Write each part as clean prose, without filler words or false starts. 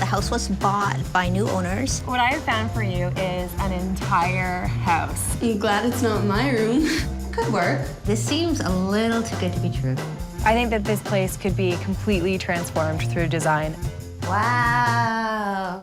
house was bought by new owners. What I have found for you is an entire house. I'm glad it's not my room. Good work. This seems a little too good to be true. I think that this place could be completely transformed through design. Wow.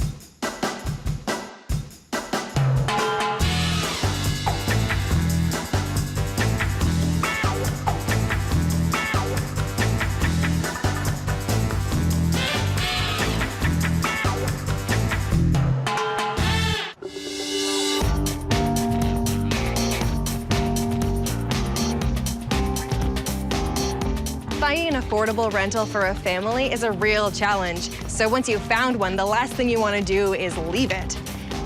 Finding an affordable rental for a family is a real challenge. So once you've found one, the last thing you want to do is leave it.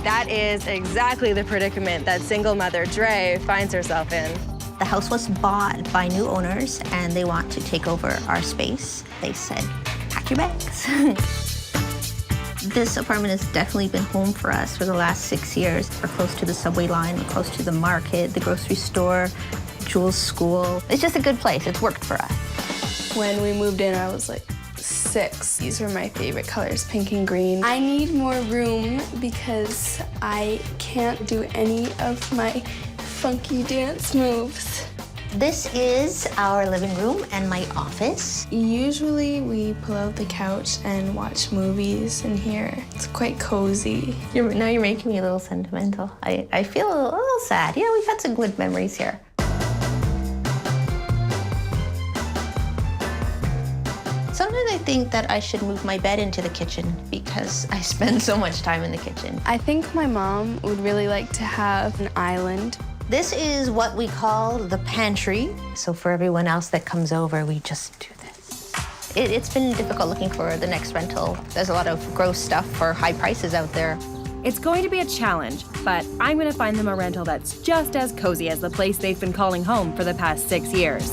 That is exactly the predicament that single mother Dre finds herself in. The house was bought by new owners and they want to take over our space. They said, pack your bags. This apartment has definitely been home for us for the last 6 years. We're close to the subway line, we're close to the market, the grocery store, Jules' school. It's just a good place. It's worked for us. When we moved in, I was like 6. These were my favorite colors, pink and green. I need more room because I can't do any of my funky dance moves. This is our living room and my office. Usually we pull out the couch and watch movies in here. It's quite cozy. Now you're making me a little sentimental. I feel a little sad. Yeah, we've had some good memories here. Sometimes I think that I should move my bed into the kitchen because I spend so much time in the kitchen. I think my mom would really like to have an island. This is what we call the pantry. So for everyone else that comes over, we just do this. It's been difficult looking for the next rental. There's a lot of gross stuff for high prices out there. It's going to be a challenge, but I'm going to find them a rental that's just as cozy as the place they've been calling home for the past 6 years.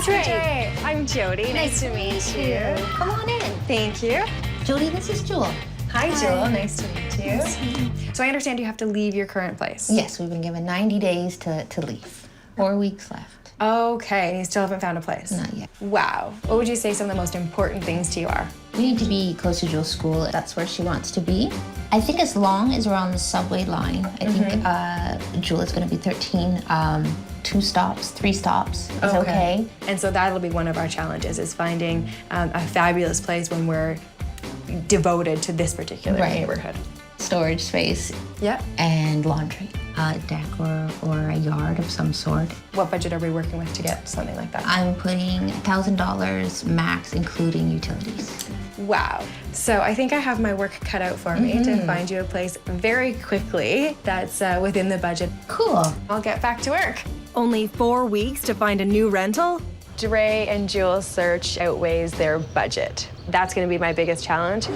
Trish. I'm Jodi. Nice to meet you. Come on in. Thank you. Jodi, this is Jewel. Hi, Jewel. Nice to meet you. So I understand you have to leave your current place. Yes, we've been given 90 days to leave. 4 weeks left. Okay, and you still haven't found a place? Not yet. Wow. What would you say some of the most important things to you are? We need to be close to Jules' school. That's where she wants to be. I think as long as we're on the subway line, I think Jules is going to be 13. 2 stops, 3 stops is okay. And so that'll be one of our challenges, is finding a fabulous place when we're devoted to this particular neighborhood. Storage space. Yeah. And laundry. A deck or a yard of some sort. What budget are we working with to get something like that? I'm putting $1,000 max, including utilities. Wow. So I think I have my work cut out for me to find you a place very quickly that's within the budget. Cool. I'll get back to work. Only 4 weeks to find a new rental? Dre and Jules' search outweighs their budget. That's going to be my biggest challenge.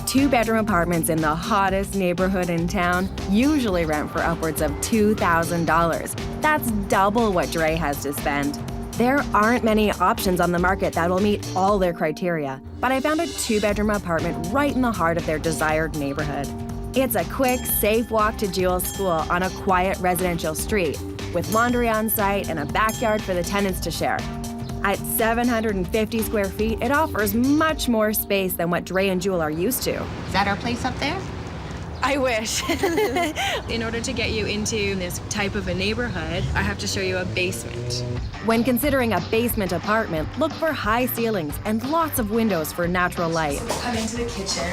2-bedroom apartments in the hottest neighborhood in town usually rent for upwards of $2,000. That's double what Dre has to spend. There aren't many options on the market that will meet all their criteria, but I found a 2-bedroom apartment right in the heart of their desired neighborhood. It's a quick, safe walk to Jules' school on a quiet residential street, with laundry on site and a backyard for the tenants to share. At 750 square feet, it offers much more space than what Dre and Jewel are used to. Is that our place up there? I wish. In order to get you into this type of a neighborhood, I have to show you a basement. When considering a basement apartment, look for high ceilings and lots of windows for natural light. So come into the kitchen.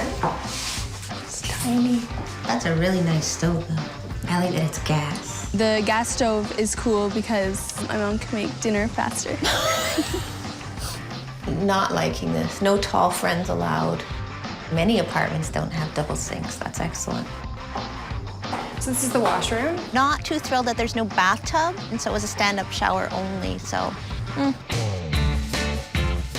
It's tiny. That's a really nice stove, though. I like that it's gas. The gas stove is cool because my mom can make dinner faster. Not liking this. No tall friends allowed. Many apartments don't have double sinks. That's excellent. So this is the washroom. Not too thrilled that there's no bathtub, and so it was a stand-up shower only, so.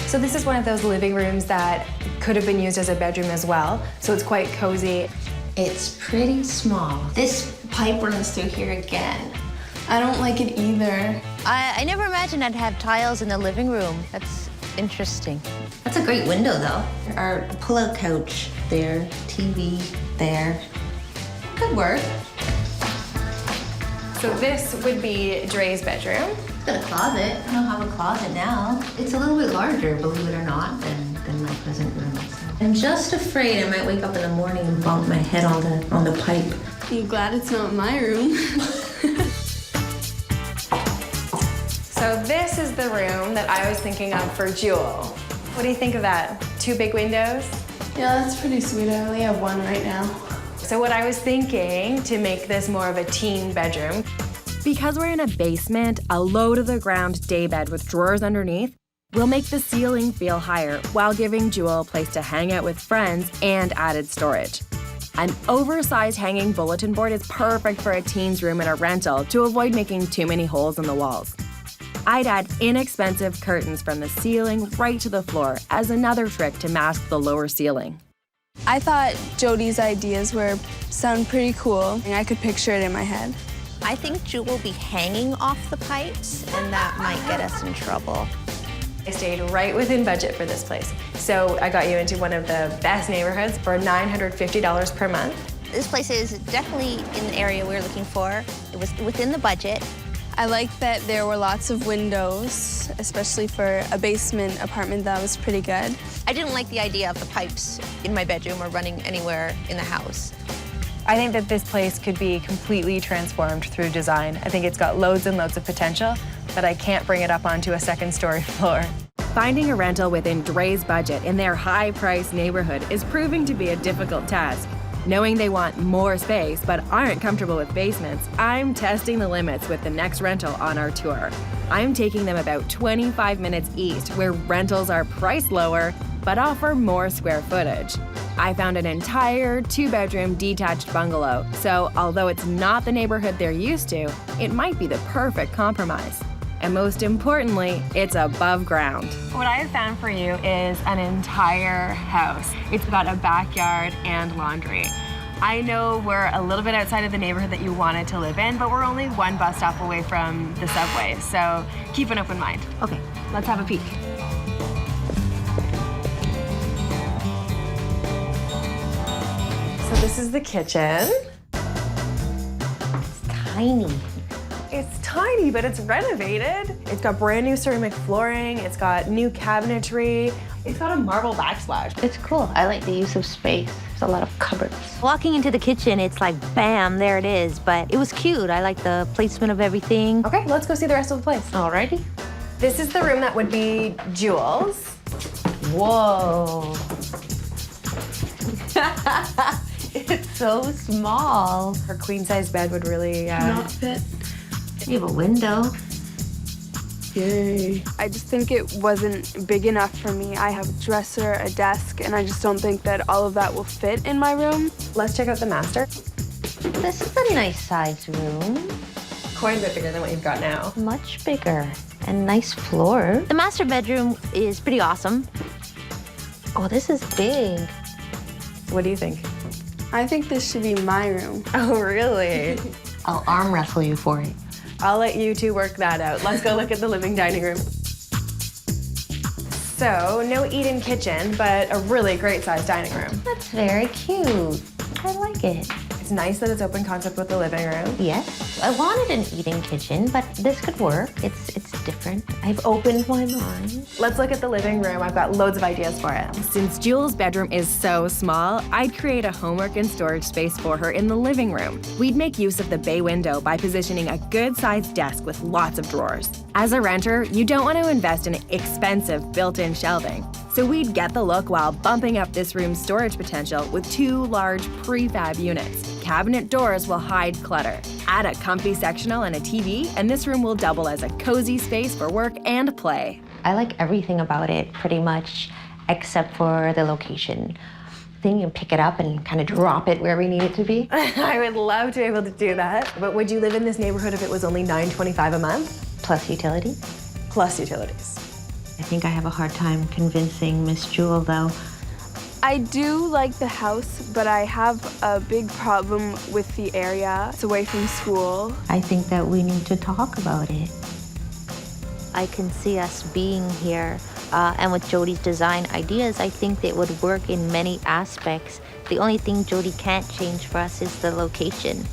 So this is one of those living rooms that could have been used as a bedroom as well, so it's quite cozy. It's pretty small. This pipe runs through here again. I don't like it either. I never imagined I'd have tiles in the living room. That's interesting. That's a great window, though. Our pull-out couch there, TV there. Good work. So this would be Dre's bedroom. It's got a closet. I don't have a closet now. It's a little bit larger, believe it or not, than my present room. So I'm just afraid I might wake up in the morning and bump my head on the pipe. I'm glad it's not my room. So this is the room that I was thinking of for Jewel. What do you think of that? 2 big windows? Yeah, that's pretty sweet. I only have one right now. So what I was thinking to make this more of a teen bedroom, because we're in a basement, a low-to-the-ground daybed with drawers underneath will make the ceiling feel higher while giving Jewel a place to hang out with friends and added storage. An oversized hanging bulletin board is perfect for a teen's room in a rental to avoid making too many holes in the walls. I'd add inexpensive curtains from the ceiling right to the floor as another trick to mask the lower ceiling. I thought Jodi's ideas sound pretty cool, and I could picture it in my head. I think Jewel will be hanging off the pipes, and that might get us in trouble. I stayed right within budget for this place. So I got you into one of the best neighborhoods for $950 per month. This place is definitely in the area we were looking for. It was within the budget. I like that there were lots of windows, especially for a basement apartment. That was pretty good. I didn't like the idea of the pipes in my bedroom or running anywhere in the house. I think that this place could be completely transformed through design. I think it's got loads and loads of potential, but I can't bring it up onto a second-story floor. Finding a rental within Dre's budget in their high-priced neighborhood is proving to be a difficult task. Knowing they want more space but aren't comfortable with basements, I'm testing the limits with the next rental on our tour. I'm taking them about 25 minutes east, where rentals are priced lower but offer more square footage. I found an entire 2-bedroom detached bungalow, so although it's not the neighborhood they're used to, it might be the perfect compromise. And most importantly, it's above ground. What I have found for you is an entire house. It's got a backyard and laundry. I know we're a little bit outside of the neighborhood that you wanted to live in, but we're only 1 bus stop away from the subway, so keep an open mind. Okay. Let's have a peek. So this is the kitchen. It's tiny. It's tiny, but it's renovated. It's got brand new ceramic flooring. It's got new cabinetry. It's got a marble backsplash. It's cool. I like the use of space. There's a lot of cupboards. Walking into the kitchen, it's like, bam, there it is. But it was cute. I like the placement of everything. Okay, let's go see the rest of the place. Alrighty. This is the room that would be Jewel's. Whoa. It's so small. Her queen-size bed would really Not fit. You have a window. Yay. I just think it wasn't big enough for me. I have a dresser, a desk, and I just don't think that all of that will fit in my room. Let's check out the master. This is a nice sized room. Quite a bit bigger than what you've got now. Much bigger. And nice floor. The master bedroom is pretty awesome. Oh, this is big. What do you think? I think this should be my room. Oh, really? I'll arm wrestle you for it. I'll let you two work that out. Let's go look at the living dining room. So, no eat-in kitchen, but a really great-sized dining room. That's very cute. I like it. It's nice that it's open concept with the living room. Yes. I wanted an eat-in kitchen, but this could work. It's different. I've opened my mind. Let's look at the living room. I've got loads of ideas for it. Since Jewel's bedroom is so small, I'd create a homework and storage space for her in the living room. We'd make use of the bay window by positioning a good-sized desk with lots of drawers. As a renter, you don't want to invest in expensive built-in shelving. So we'd get the look while bumping up this room's storage potential with 2 large prefab units. Cabinet doors will hide clutter. Add a comfy sectional and a TV, and this room will double as a cozy space for work and play. I like everything about it, pretty much, except for the location. Then you can pick it up and kind of drop it where we need it to be. I would love to be able to do that. But would you live in this neighborhood if it was only $9.25 a month? Plus utility. Plus utilities. I think I have a hard time convincing Miss Jewel, though. I do like the house, but I have a big problem with the area. It's away from school. I think that we need to talk about it. I can see us being here, and with Jodi's design ideas, I think that it would work in many aspects. The only thing Jodi can't change for us is the location.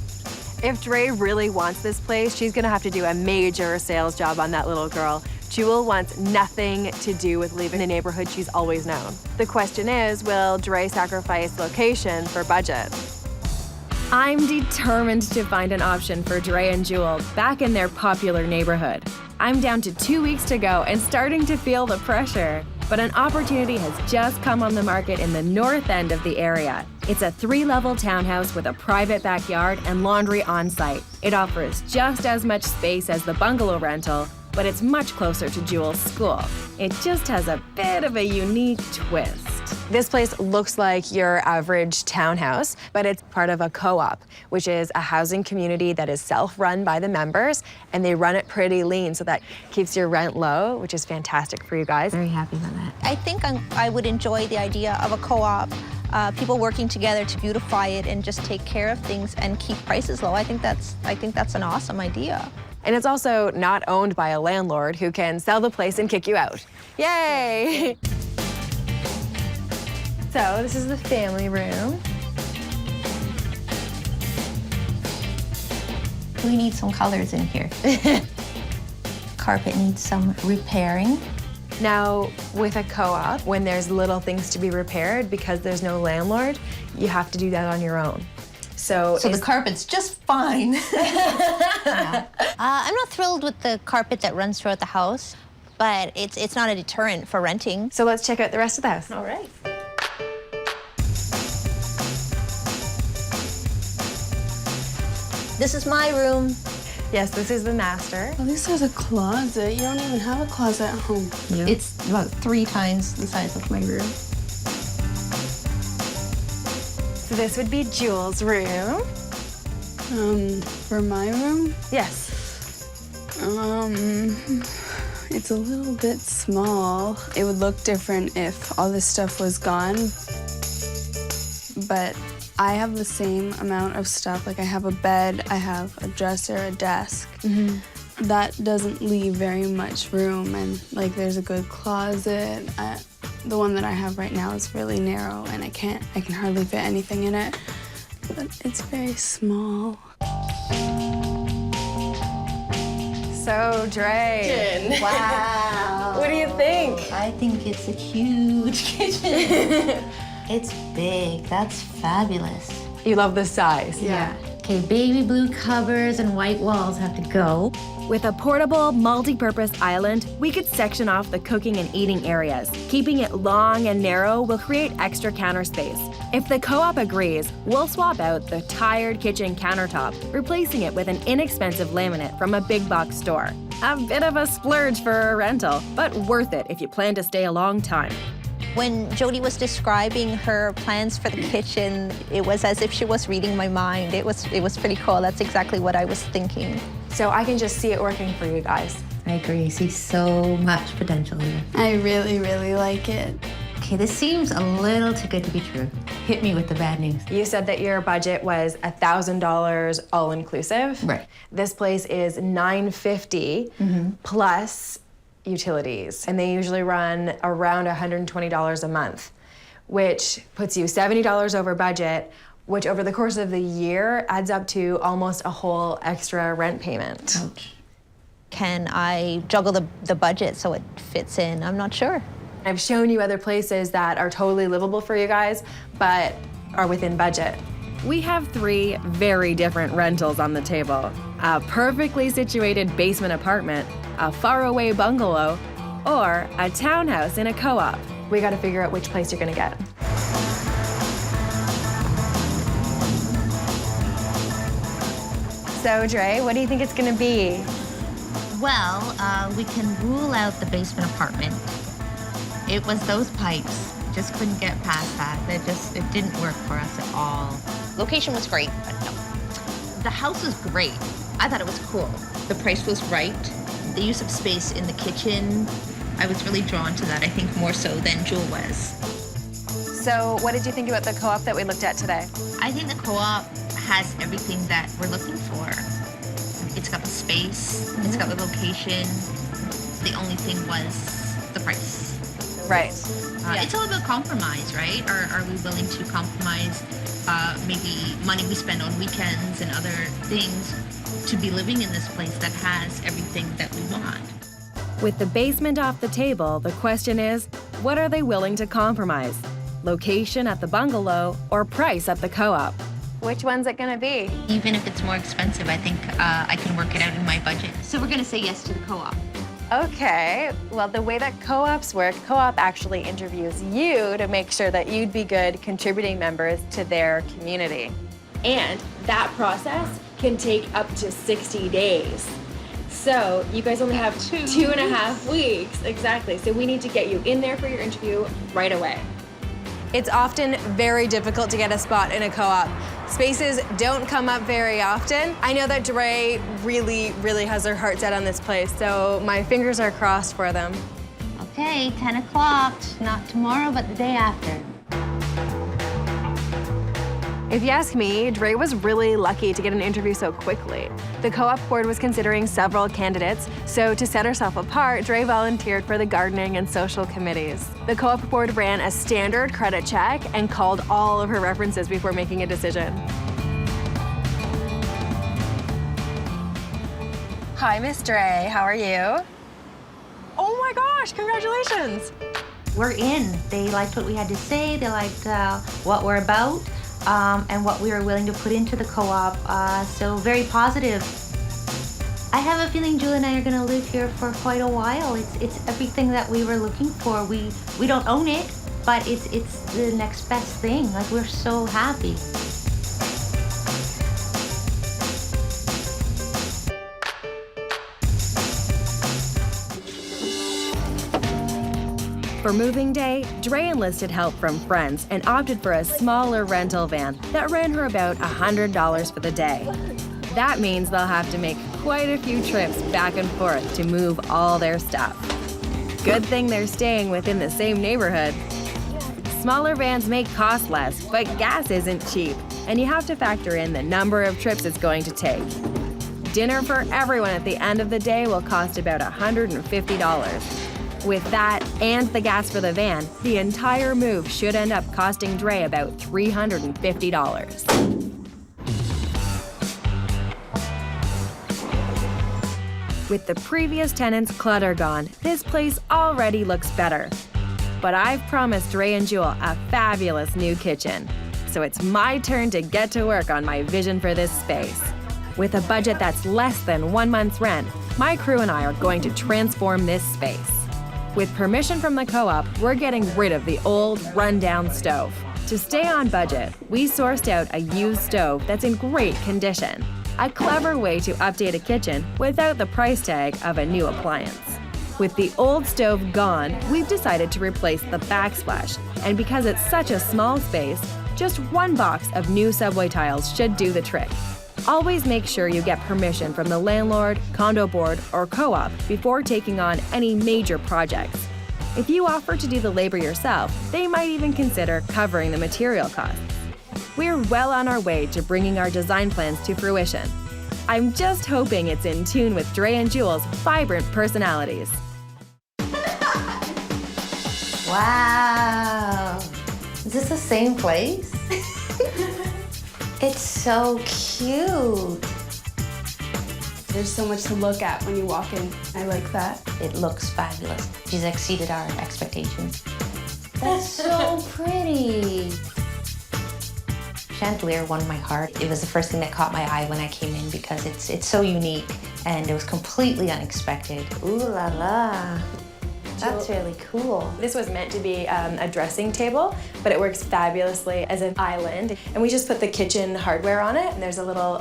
If Dre really wants this place, she's gonna have to do a major sales job on that little girl. Jewel wants nothing to do with leaving the neighborhood she's always known. The question is, will Dre sacrifice location for budget? I'm determined to find an option for Dre and Jewel back in their popular neighborhood. I'm down to 2 weeks to go and starting to feel the pressure. But an opportunity has just come on the market in the north end of the area. It's a 3-level townhouse with a private backyard and laundry on site. It offers just as much space as the bungalow rental, but it's much closer to Jewel's school. It just has a bit of a unique twist. This place looks like your average townhouse, but it's part of a co-op, which is a housing community that is self-run by the members, and they run it pretty lean, so that keeps your rent low, which is fantastic for you guys. Very happy with that. I think I would enjoy the idea of a co-op, people working together to beautify it and just take care of things and keep prices low. I think that's an awesome idea. And it's also not owned by a landlord who can sell the place and kick you out. Yay! So this is the family room. We need some colors in here. Carpet needs some repairing. Now, with a co-op, when there's little things to be repaired, because there's no landlord, you have to do that on your own. So the carpet's just fine. Yeah. I'm not thrilled with the carpet that runs throughout the house, but it's not a deterrent for renting. So let's check out the rest of the house. All right. This is my room. Yes, this is the master. At least there's a closet. You don't even have a closet at home. Yeah. It's about 3 times the size of my room. So this would be Jewel's room. For my room? Yes. It's a little bit small. It would look different if all this stuff was gone. But I have the same amount of stuff. Like I have a bed, I have a dresser, a desk. That doesn't leave very much room, and like there's a good closet. The one that I have right now is really narrow, and I can hardly fit anything in it. But it's very small. So, Dre. Wow. What do you think? I think it's a huge kitchen. It's big. That's fabulous. You love the size. Yeah. Okay, baby blue covers and white walls have to go. With a portable, multi-purpose island, we could section off the cooking and eating areas. Keeping it long and narrow will create extra counter space. If the co-op agrees, we'll swap out the tired kitchen countertop, replacing it with an inexpensive laminate from a big box store. A bit of a splurge for a rental, but worth it if you plan to stay a long time. When Jodi was describing her plans for the kitchen, it was as if she was reading my mind. It was pretty cool. That's exactly what I was thinking. So I can just see it working for you guys. I agree. I see so much potential here. I really, really like it. Okay, this seems a little too good to be true. Hit me with the bad news. You said that your budget was $1,000 all-inclusive. Right. This place is $950 plus utilities, and they usually run around $120 a month, which puts you $70 over budget, which over the course of the year adds up to almost a whole extra rent payment. Ouch. Can I juggle the budget so it fits in? I'm not sure. I've shown you other places that are totally livable for you guys, but are within budget. We have 3 very different rentals on the table. A perfectly situated basement apartment, a faraway bungalow, or a townhouse in a co-op. We gotta figure out which place you're gonna get. So, Dre, what do you think it's gonna be? Well, we can rule out the basement apartment. It was those pipes. Just couldn't get past that. It didn't work for us at all. Location was great, but no. The house was great. I thought it was cool. The price was right. The use of space in the kitchen, I was really drawn to that, I think more so than Jewel was. So, what did you think about the co-op that we looked at today? I think the co-op has everything that we're looking for. It's got the space, it's got the location. The only thing was the price. Right. It's all about compromise, right? Are we willing to compromise maybe money we spend on weekends and other things to be living in this place that has everything that we want. With the basement off the table, the question is, what are they willing to compromise? Location at the bungalow or price at the co-op? Which one's it gonna be? Even if it's more expensive, I think I can work it out in my budget. So we're gonna say yes to the co-op. Okay, well, the way that co-ops work, co-op actually interviews you to make sure that you'd be good contributing members to their community. And that process can take up to 60 days. So you guys only have 2.5 weeks, exactly. So we need to get you in there for your interview right away. It's often very difficult to get a spot in a co-op. Spaces don't come up very often. I know that Dre really has her heart set on this place, so my fingers are crossed for them. Okay, 10 o'clock, not tomorrow, but the day after. If you ask me, Dre was really lucky to get an interview so quickly. The co-op board was considering several candidates, so to set herself apart, Dre volunteered for the gardening and social committees. The co-op board ran a standard credit check and called all of her references before making a decision. Hi, Miss Dre, how are you? Oh my gosh, congratulations! We're in. They liked what we had to say, they liked what we're about. And what we were willing to put into the co-op, so very positive. I have a feeling Julie and I are going to live here for quite a while. It's everything that we were looking for. We don't own it, but it's the next best thing. Like, we're so happy. For moving day, Dre enlisted help from friends and opted for a smaller rental van that ran her about $100 for the day. That means they'll have to make quite a few trips back and forth to move all their stuff. Good thing they're staying within the same neighborhood. Smaller vans may cost less, but gas isn't cheap, and you have to factor in the number of trips it's going to take. Dinner for everyone at the end of the day will cost about $150. With that and the gas for the van, the entire move should end up costing Dre about $350. With the previous tenant's clutter gone, this place already looks better. But I've promised Dre and Jewel a fabulous new kitchen, so it's my turn to get to work on my vision for this space. With a budget that's less than 1 month's rent, my crew and I are going to transform this space. With permission from the co-op, we're getting rid of the old, run-down stove. To stay on budget, we sourced out a used stove that's in great condition. A clever way to update a kitchen without the price tag of a new appliance. With the old stove gone, we've decided to replace the backsplash, and because it's such a small space, just 1 box of new subway tiles should do the trick. Always make sure you get permission from the landlord, condo board, or co-op before taking on any major projects. If you offer to do the labor yourself, they might even consider covering the material costs. We're well on our way to bringing our design plans to fruition. I'm just hoping it's in tune with Dre and Jewel's vibrant personalities. Wow. Is this the same place? It's so cute. There's so much to look at when you walk in. I like that. It looks fabulous. She's exceeded our expectations. That's so pretty. Chandelier won my heart. It was the first thing that caught my eye when I came in because it's so unique and it was completely unexpected. Ooh la la. That's really cool. This was meant to be a dressing table, but it works fabulously as an island. And we just put the kitchen hardware on it, and there's a little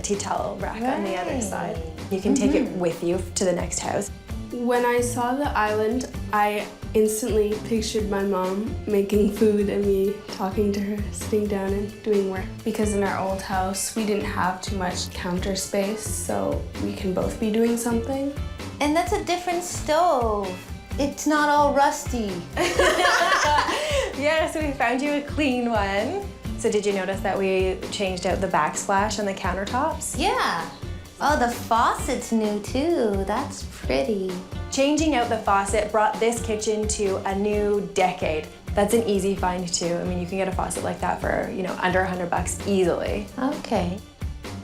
tea towel rack on the other side. You can take it with you to the next house. When I saw the island, I instantly pictured my mom making food and me talking to her, sitting down and doing work. Because in our old house, we didn't have too much counter space, so we can both be doing something. And that's a different stove. It's not all rusty. Yeah, so we found you a clean one. So did you notice that we changed out the backsplash on the countertops? Yeah. Oh, the faucet's new too. That's pretty. Changing out the faucet brought this kitchen to a new decade. That's an easy find too. I mean, you can get a faucet like that for, you know, under $100 easily. Okay.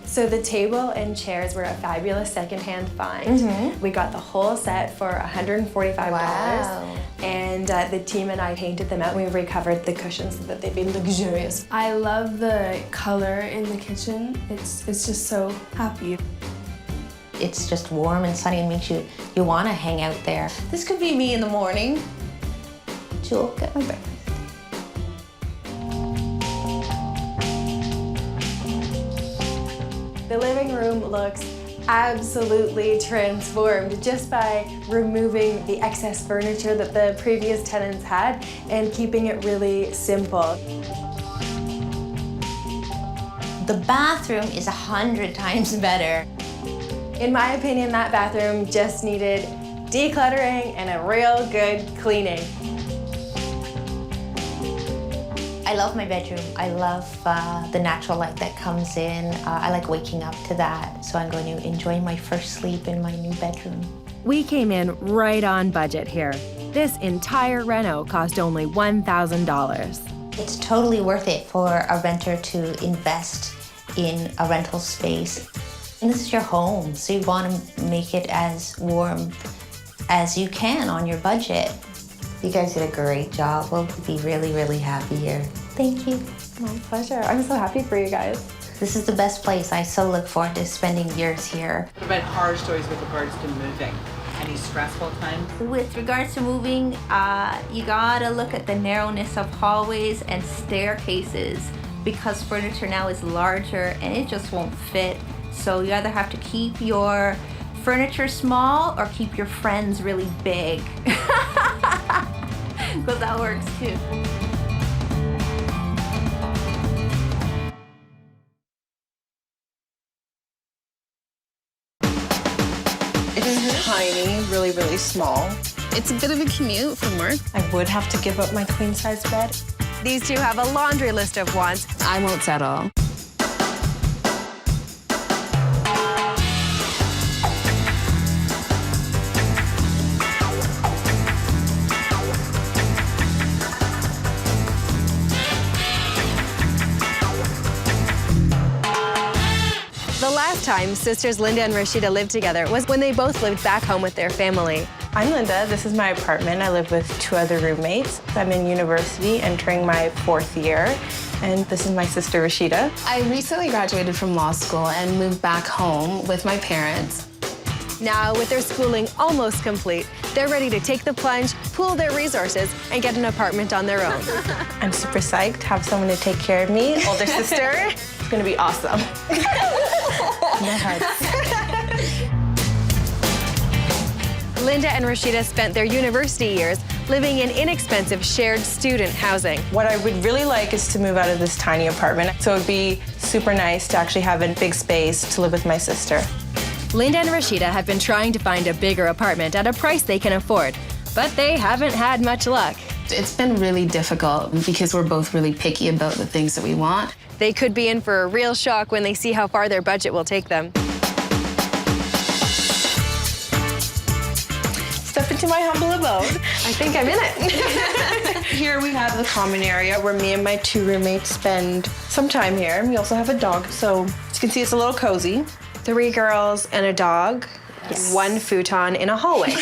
So the table and chairs were a fabulous secondhand find. We got the whole set for $145. Wow. And the team and I painted them out. We recovered the cushions so that they'd be luxurious. I love the color in the kitchen. It's just so happy. It's just warm and sunny and makes you want to hang out there. This could be me in the morning. Jewel, get my breakfast. The living room looks absolutely transformed just by removing the excess furniture that the previous tenants had and keeping it really simple. The bathroom is 100 times better. In my opinion, that bathroom just needed decluttering and a real good cleaning. I love my bedroom. I love the natural light that comes in. I like waking up to that. So I'm going to enjoy my first sleep in my new bedroom. We came in right on budget here. This entire reno cost only $1,000. It's totally worth it for a renter to invest in a rental space. And this is your home, so you want to make it as warm as you can on your budget. You guys did a great job. We'll be really, really happy here. Thank you. My pleasure. I'm so happy for you guys. This is the best place. I so look forward to spending years here. What about horror stories with regards to moving? Any stressful times? With regards to moving, you gotta look at the narrowness of hallways and staircases because furniture now is larger and it just won't fit. So you either have to keep your furniture small or keep your friends really big. Because that works too. It's tiny, really, really small. It's a bit of a commute from work. I would have to give up my queen-size bed. These two have a laundry list of wants. I won't settle. The last time sisters Linda and Rashida lived together was when they both lived back home with their family. I'm Linda. This is my apartment. I live with 2 other roommates. I'm in university, entering my 4th year. And this is my sister, Rashida. I recently graduated from law school and moved back home with my parents. Now, with their schooling almost complete, they're ready to take the plunge, pool their resources, and get an apartment on their own. I'm super psyched to have someone to take care of me, older sister. It's gonna be awesome. Linda and Rashida spent their university years living in inexpensive shared student housing. What I would really like is to move out of this tiny apartment. So it'd be super nice to actually have a big space to live with my sister. Linda and Rashida have been trying to find a bigger apartment at a price they can afford, but they haven't had much luck. It's been really difficult because we're both really picky about the things that we want. They could be in for a real shock when they see how far their budget will take them. Step into my humble abode. I think I'm in it. Here we have the common area where me and my 2 roommates spend some time here. We also have a dog, so as you can see, it's a little cozy. 3 girls and a dog, Yes. 1 futon in a hallway.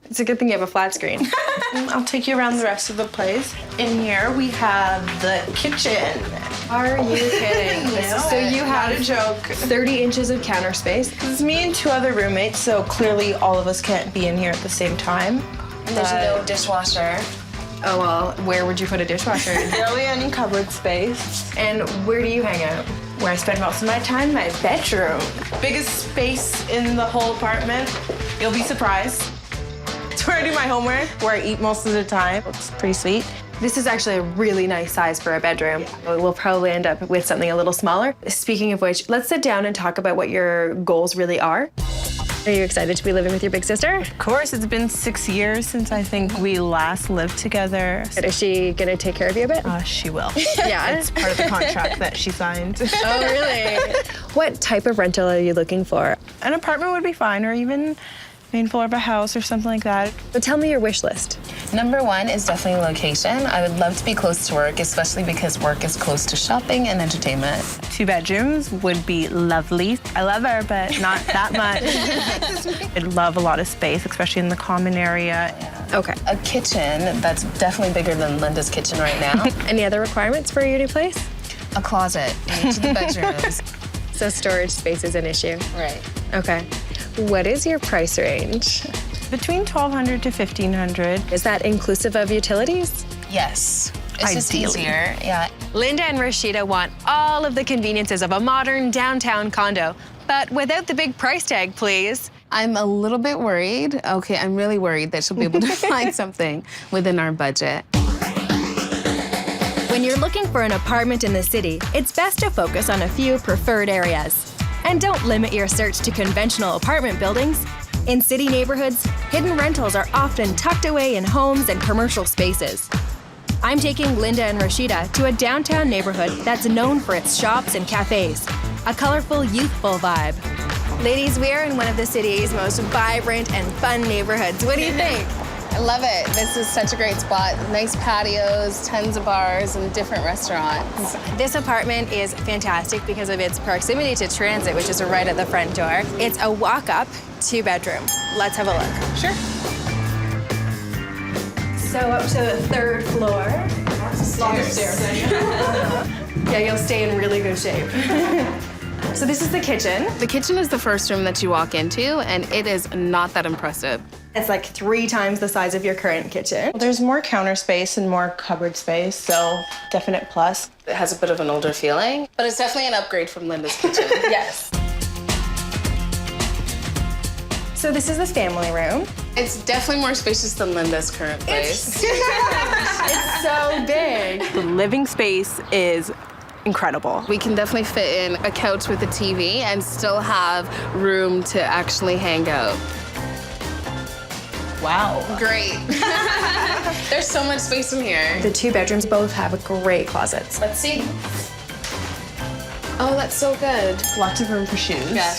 It's a good thing you have a flat screen. I'll take you around the rest of the place. In here we have the kitchen. Are you kidding? So you Not have a joke. 30 inches of counter space. It's me and 2 other roommates, so clearly all of us can't be in here at the same time. And there's no dishwasher. Oh, well, where would you put a dishwasher? Barely any cupboard space. And where do you hang out? Where I spend most of my time, my bedroom. Biggest space in the whole apartment. You'll be surprised. It's where I do my homework, where I eat most of the time. It's pretty sweet. This is actually a really nice size for a bedroom. We'll probably end up with something a little smaller. Speaking of which, let's sit down and talk about what your goals really are. Are you excited to be living with your big sister? Of course, it's been 6 years since I think we last lived together. Is she gonna take care of you a bit? She will. Yeah. It's part of the contract that she signed. Oh, really? What type of rental are you looking for? An apartment would be fine, or even main floor of a house or something like that. So tell me your wish list. Number one is definitely location. I would love to be close to work, especially because work is close to shopping and entertainment. 2 bedrooms would be lovely. I love her, but not that much. I'd love a lot of space, especially in the common area. Okay. A kitchen that's definitely bigger than Linda's kitchen right now. Any other requirements for your new place? A closet in each of the bedrooms. So storage space is an issue. Right. Okay. What is your price range? Between $1,200 to $1,500. Is that inclusive of utilities? Yes. It's just Ideally. easier. Yeah. Linda and Rashida want all of the conveniences of a modern downtown condo, but without the big price tag, please. I'm a little bit worried. Okay, I'm really worried that she'll be able to find something within our budget. When you're looking for an apartment in the city, it's best to focus on a few preferred areas. And don't limit your search to conventional apartment buildings. In city neighborhoods, hidden rentals are often tucked away in homes and commercial spaces. I'm taking Linda and Rashida to a downtown neighborhood that's known for its shops and cafes, a colorful, youthful vibe. Ladies, we are in one of the city's most vibrant and fun neighborhoods. What do you think? I love it. This is such a great spot. Nice patios, tons of bars, and different restaurants. This apartment is fantastic because of its proximity to transit, which is right at the front door. It's a walk-up 2-bedroom. Let's have a look. Sure. So up to the 3rd floor. Lots of stairs. Yeah, you'll stay in really good shape. So this is the kitchen. The kitchen is the first room that you walk into, and it is not that impressive. It's like 3 times the size of your current kitchen. There's more counter space and more cupboard space, so definite plus. It has a bit of an older feeling, but it's definitely an upgrade from Linda's kitchen. Yes. So this is the family room. It's definitely more spacious than Linda's current place. It's so big. The living space is incredible. We can definitely fit in a couch with a TV and still have room to actually hang out. Wow. Great. There's so much space in here. The 2 bedrooms both have great closets. Let's see. Oh, that's so good. Lots of room for shoes. Yeah.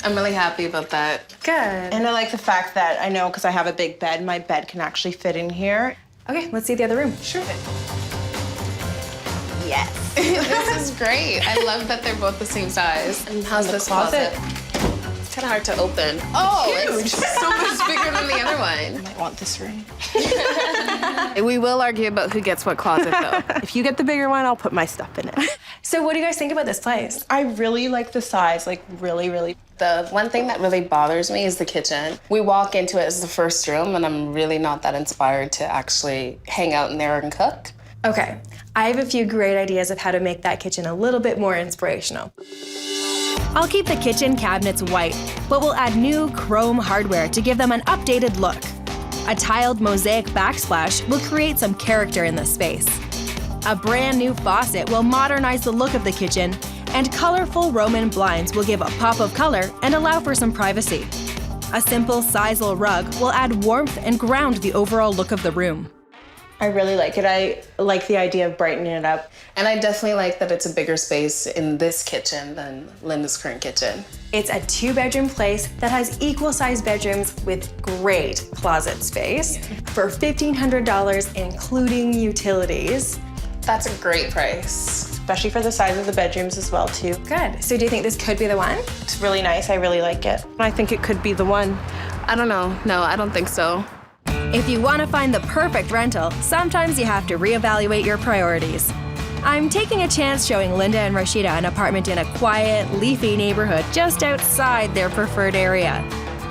I'm really happy about that. Good. And I like the fact that I know because I have a big bed, my bed can actually fit in here. Okay, let's see the other room. Sure. Yes. This is great. I love that they're both the same size. And how's this closet? It's kind of hard to open. Oh, it's so much bigger than the other one. I want this room. We will argue about who gets what closet, though. If you get the bigger one, I'll put my stuff in it. So what do you guys think about this place? I really like the size, like really, really. The one thing that really bothers me is the kitchen. We walk into it as the first room, and I'm really not that inspired to actually hang out in there and cook. Okay, I have a few great ideas of how to make that kitchen a little bit more inspirational. I'll keep the kitchen cabinets white, but we'll add new chrome hardware to give them an updated look. A tiled mosaic backsplash will create some character in the space. A brand new faucet will modernize the look of the kitchen, and colorful Roman blinds will give a pop of color and allow for some privacy. A simple sisal rug will add warmth and ground the overall look of the room. I really like it. I like the idea of brightening it up. And I definitely like that it's a bigger space in this kitchen than Linda's current kitchen. It's a 2-bedroom place that has equal-sized bedrooms with great closet space for $1,500, including utilities. That's a great price. Especially for the size of the bedrooms as well, too. Good. So do you think this could be the one? It's really nice. I really like it. I think it could be the one. I don't know. No, I don't think so. If you want to find the perfect rental, sometimes you have to reevaluate your priorities. I'm taking a chance showing Linda and Rashida an apartment in a quiet, leafy neighborhood just outside their preferred area.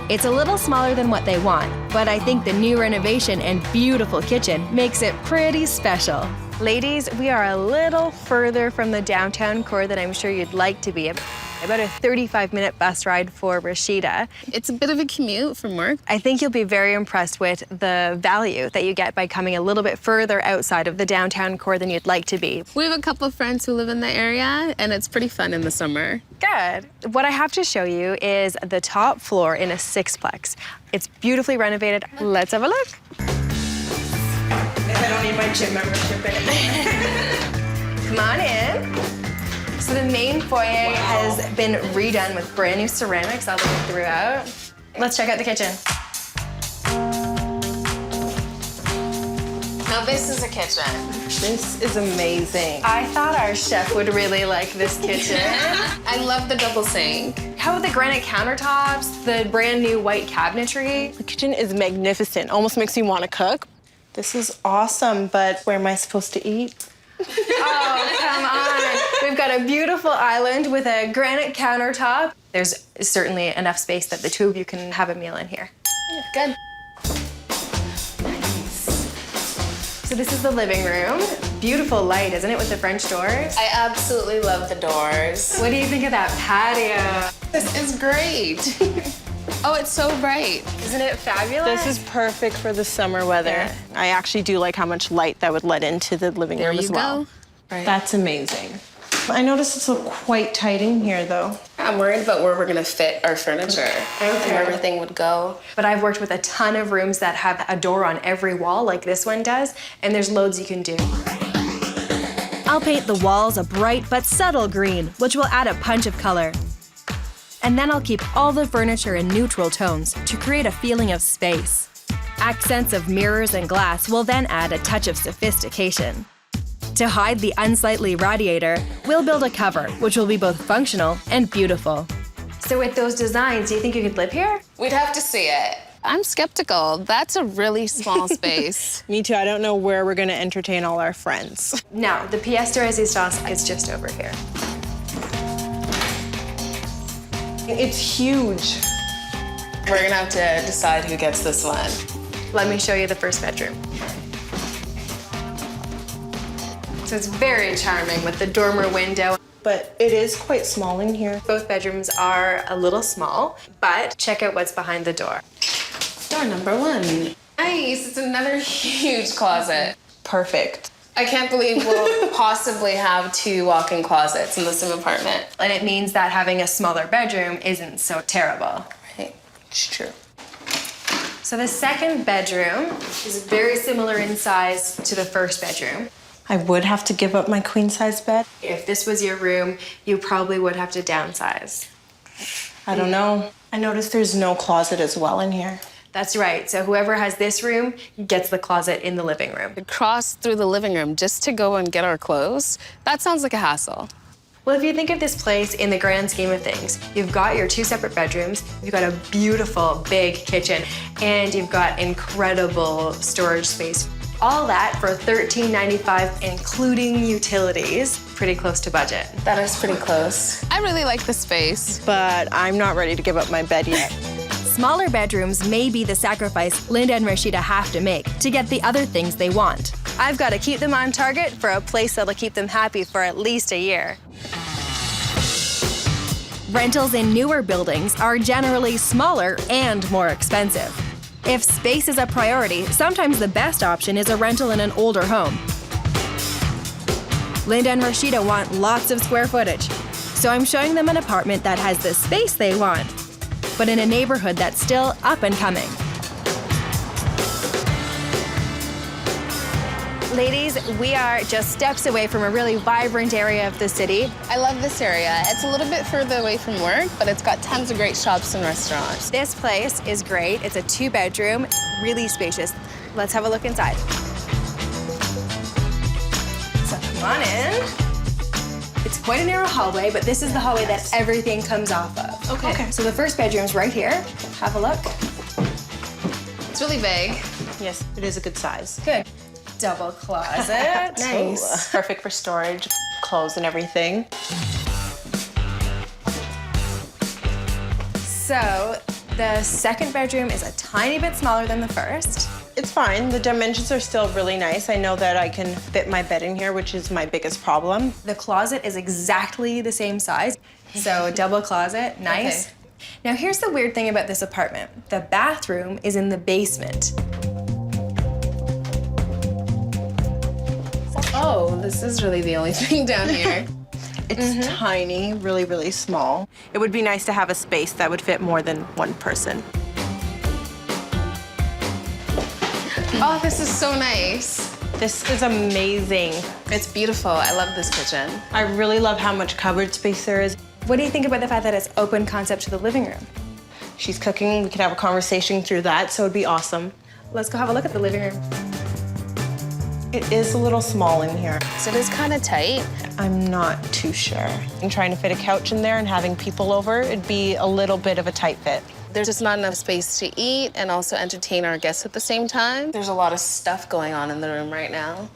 It's a little smaller than what they want, but I think the new renovation and beautiful kitchen makes it pretty special. Ladies, we are a little further from the downtown core than I'm sure you'd like to be. About a 35-minute bus ride for Rashida. It's a bit of a commute from work. I think you'll be very impressed with the value that you get by coming a little bit further outside of the downtown core than you'd like to be. We have a couple of friends who live in the area, and it's pretty fun in the summer. Good. What I have to show you is the top floor in a 6-plex. It's beautifully renovated. Let's have a look. I don't need my gym membership in. Come on in. So the main foyer has been redone with brand new ceramics all the way throughout. Let's check out the kitchen. Now this is a kitchen. This is amazing. I thought our chef would really like this kitchen. I love the double sink. How about the granite countertops, the brand new white cabinetry? The kitchen is magnificent. Almost makes me want to cook. This is awesome, but where am I supposed to eat? Oh, come on. We've got a beautiful island with a granite countertop. There's certainly enough space that the two of you can have a meal in here. Good. So this is the living room. Beautiful light, isn't it, with the French doors? I absolutely love the doors. What do you think of that patio? This is great. Oh, it's so bright. Isn't it fabulous? This is perfect for the summer weather. Yeah. I actually do like how much light that would let into the living room as well. Right. That's amazing. I noticed it's quite tight in here, though. I'm worried about where we're gonna fit our furniture and where everything would go. But I've worked with a ton of rooms that have a door on every wall like this one does, and there's loads you can do. I'll paint the walls a bright but subtle green, which will add a punch of color. And then I'll keep all the furniture in neutral tones to create a feeling of space. Accents of mirrors and glass will then add a touch of sophistication. To hide the unsightly radiator, we'll build a cover, which will be both functional and beautiful. So with those designs, do you think you could live here? We'd have to see it. I'm skeptical. That's a really small space. Me too. I don't know where we're going to entertain all our friends. No, the pièce de résistance is just over here. It's huge. We're gonna have to decide who gets this one. Let me show you the first bedroom. So it's very charming with the dormer window. But it is quite small in here. Both bedrooms are a little small, but check out what's behind the door. Door number one. Nice, it's another huge closet. Perfect. I can't believe we'll possibly have 2 walk-in closets in the same apartment. And it means that having a smaller bedroom isn't so terrible. Right, it's true. So the second bedroom is very similar in size to the first bedroom. I would have to give up my queen-size bed. If this was your room, you probably would have to downsize. I don't know. I noticed there's no closet as well in here. That's right. So whoever has this room gets the closet in the living room. To cross through the living room just to go and get our clothes, that sounds like a hassle. Well, if you think of this place in the grand scheme of things, you've got your 2 separate bedrooms, you've got a beautiful big kitchen, and you've got incredible storage space. All that for $13.95, including utilities. Pretty close to budget. That is pretty close. I really like the space. But I'm not ready to give up my bed yet. Smaller bedrooms may be the sacrifice Linda and Rashida have to make to get the other things they want. I've got to keep them on target for a place that'll keep them happy for at least a year. Rentals in newer buildings are generally smaller and more expensive. If space is a priority, sometimes the best option is a rental in an older home. Linda and Rashida want lots of square footage, so I'm showing them an apartment that has the space they want, but in a neighborhood that's still up and coming. Ladies, we are just steps away from a really vibrant area of the city. I love this area. It's a little bit further away from work, but it's got tons of great shops and restaurants. This place is great. It's a 2-bedroom, really spacious. Let's have a look inside. So come on in. It's quite a narrow hallway, but this is the hallway that everything comes off of. Okay. So the first bedroom's right here. Have a look. It's really big. Yes, it is a good size. Good. Double closet. Nice. Perfect for storage, clothes and everything. So the second bedroom is a tiny bit smaller than the first. It's fine. The dimensions are still really nice. I know that I can fit my bed in here, which is my biggest problem. The closet is exactly the same size. So double closet, nice. Okay. Now here's the weird thing about this apartment. The bathroom is in the basement. Oh, this is really the only thing down here. It's tiny, really, really small. It would be nice to have a space that would fit more than one person. Oh, this is so nice. This is amazing. It's beautiful. I love this kitchen. I really love how much cupboard space there is. What do you think about the fact that it's open concept to the living room? she's cooking, we can have a conversation through that, so it'd be awesome. Let's go have a look at the living room. It is a little small in here. So it is kind of tight. I'm not too sure. And trying to fit a couch in there and having people over, it'd be a little bit of a tight fit. There's just not enough space to eat and also entertain our guests at the same time. There's a lot of stuff going on in the room right now.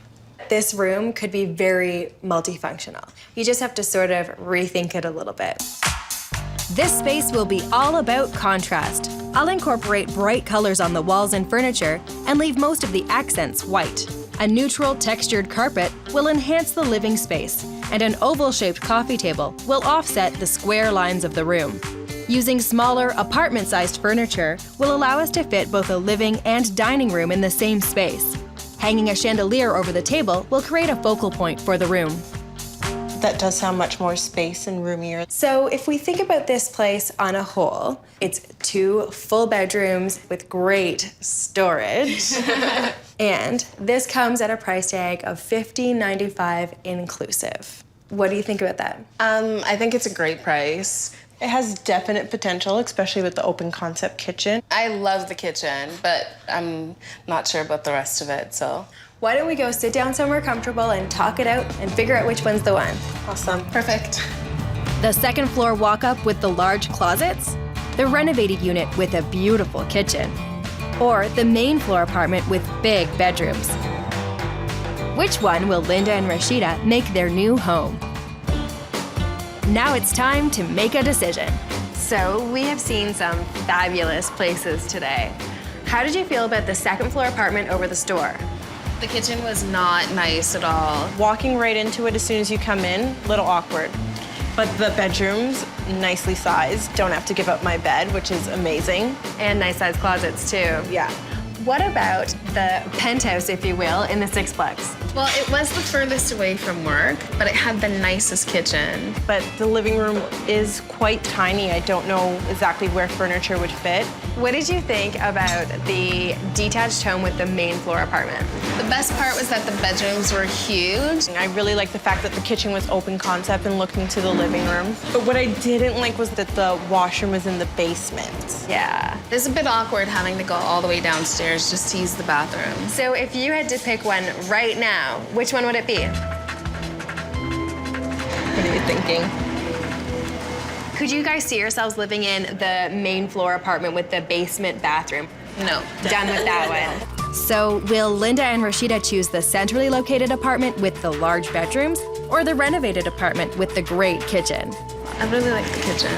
This room could be very multifunctional. You just have to sort of rethink it a little bit. This space will be all about contrast. I'll incorporate bright colors on the walls and furniture and leave most of the accents white. A neutral textured carpet will enhance the living space, and an oval-shaped coffee table will offset the square lines of the room. Using smaller, apartment-sized furniture will allow us to fit both a living and dining room in the same space. Hanging a chandelier over the table will create a focal point for the room. That does sound much more space and roomier. So if we think about this place on a whole, it's 2 full bedrooms with great storage. And this comes at a price tag of $50.95 inclusive. What do you think about that? I think it's a great price. It has definite potential, especially with the open concept kitchen. I love the kitchen, but I'm not sure about the rest of it, so. Why don't we go sit down somewhere comfortable and talk it out and figure out which one's the one? Awesome. Perfect. The second floor walk-up with the large closets, the renovated unit with a beautiful kitchen, or the main floor apartment with big bedrooms. Which one will Linda and Rashida make their new home? Now it's time to make a decision. So we have seen some fabulous places today. How did you feel about the second floor apartment over the store? The kitchen was not nice at all. Walking right into it as soon as you come in, a little awkward. But the bedrooms, nicely sized. Don't have to give up my bed, which is amazing. And nice sized closets too. Yeah. What about the penthouse, if you will, in the sixplex? Well, it was the furthest away from work, but it had the nicest kitchen. But the living room is quite tiny. I don't know exactly where furniture would fit. What did you think about the detached home with the main floor apartment? The best part was that the bedrooms were huge. I really liked the fact that the kitchen was open concept and looking to the living room. But what I didn't like was that the washroom was in the basement. Yeah. It was a bit awkward having to go all the way downstairs just to use the bathroom. So if you had to pick one right now, which one would it be? What are you thinking? Could you guys see yourselves living in the main floor apartment with the basement bathroom? No. Done with that one. So will Linda and Rashida choose the centrally located apartment with the large bedrooms or the renovated apartment with the great kitchen? I really like the kitchen.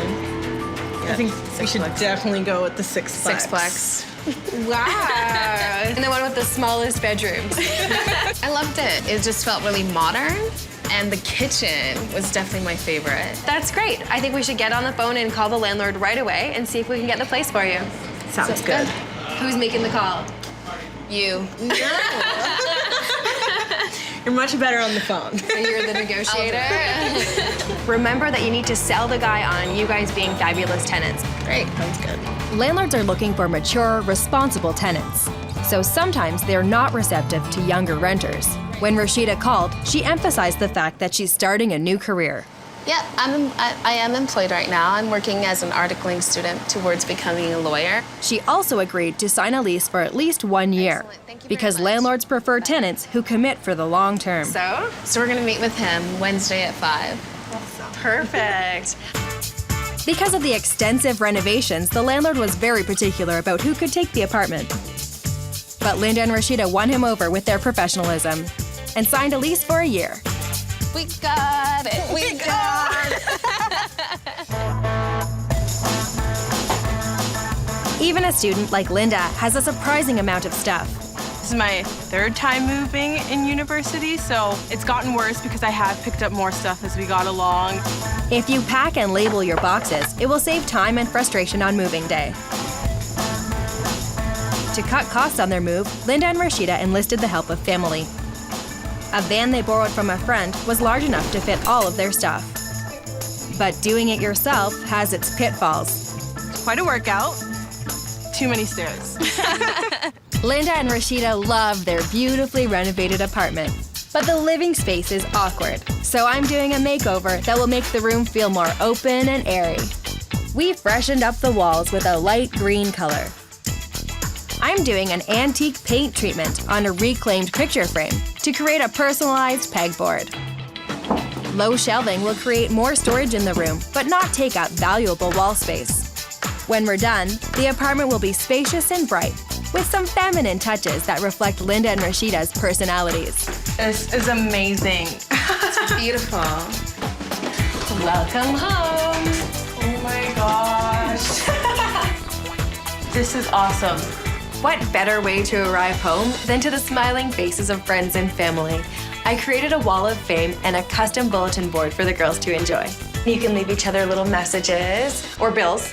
I think we should definitely go with the sixplex. Sixplex. Wow. And the one with the smallest bedrooms. I loved it. It just felt really modern, and the kitchen was definitely my favorite. That's great. I think we should get on the phone and call the landlord right away and see if we can get the place for you. Sounds good. Who's making the call? You. You're much better on the phone. So you're the negotiator? Remember that you need to sell the guy on you guys being fabulous tenants. Great. Sounds good. Landlords are looking for mature, responsible tenants. So sometimes they're not receptive to younger renters. When Rashida called, she emphasized the fact that she's starting a new career. Yeah, I am employed right now. I'm working as an articling student towards becoming a lawyer. She also agreed to sign a lease for at least 1 year Excellent. Thank you very because much. landlords prefer tenants who commit for the long term. So? So we're gonna meet with him Wednesday at 5. Perfect. Because of the extensive renovations, the landlord was very particular about who could take the apartment. But Linda and Rashida won him over with their professionalism and signed a lease for a year. We got it. We got it. Even a student like Linda has a surprising amount of stuff. This is my 3rd time moving in university, so it's gotten worse because I have picked up more stuff as we got along. If you pack and label your boxes, it will save time and frustration on moving day. To cut costs on their move, Linda and Rashida enlisted the help of family. A van they borrowed from a friend was large enough to fit all of their stuff. But doing it yourself has its pitfalls. Quite a workout. Too many stairs. Linda and Rashida love their beautifully renovated apartment. But the living space is awkward, so I'm doing a makeover that will make the room feel more open and airy. We freshened up the walls with a light green color. I'm doing an antique paint treatment on a reclaimed picture frame to create a personalized pegboard. Low shelving will create more storage in the room, but not take up valuable wall space. When we're done, the apartment will be spacious and bright, with some feminine touches that reflect Linda and Rashida's personalities. This is amazing. It's beautiful. Welcome home. Oh my gosh. This is awesome. What better way to arrive home than to the smiling faces of friends and family? I created a wall of fame and a custom bulletin board for the girls to enjoy. You can leave each other little messages or bills.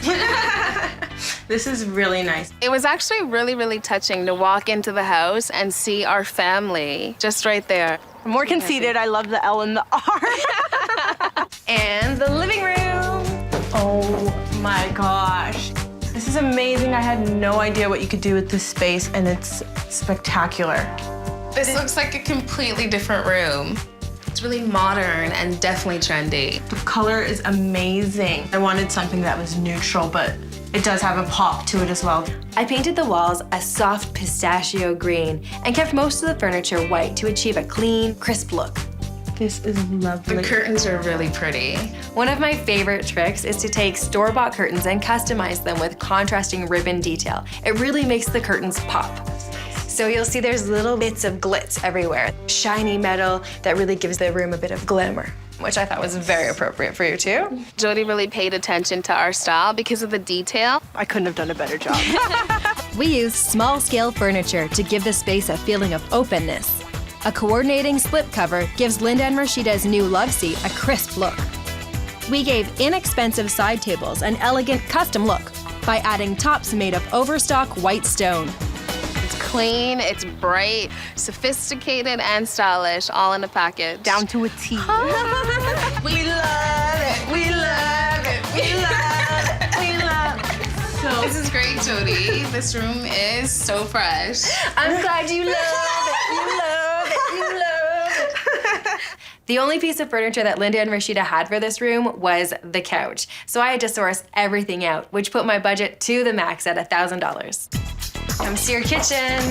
This is really nice. It was actually really, really touching to walk into the house and see our family just right there. More conceited, I love the L and the R. And the living room. Oh my gosh. This is amazing. I had no idea what you could do with this space, and it's spectacular. This looks like a completely different room. It's really modern and definitely trendy. The color is amazing. I wanted something that was neutral, but it does have a pop to it as well. I painted the walls a soft pistachio green and kept most of the furniture white to achieve a clean, crisp look. This is lovely. The curtains are really pretty. One of my favorite tricks is to take store-bought curtains and customize them with contrasting ribbon detail. It really makes the curtains pop. So you'll see there's little bits of glitz everywhere. Shiny metal that really gives the room a bit of glamour, which I thought was very appropriate for you too. Jodi really paid attention to our style because of the detail. I couldn't have done a better job. We used small-scale furniture to give the space a feeling of openness. A coordinating slipcover gives Linda and Rashida's new love seat a crisp look. We gave inexpensive side tables an elegant custom look by adding tops made of overstock white stone. It's clean, it's bright, sophisticated, and stylish, all in a package. Down to a T. We love it, we love it, we love it, we love it. So this is great, Jodi. This room is so fresh. I'm glad you love it. You love it. You love it. The only piece of furniture that Linda and Rashida had for this room was the couch. So I had to source everything out, which put my budget to the max at $1,000. Comes to your kitchen.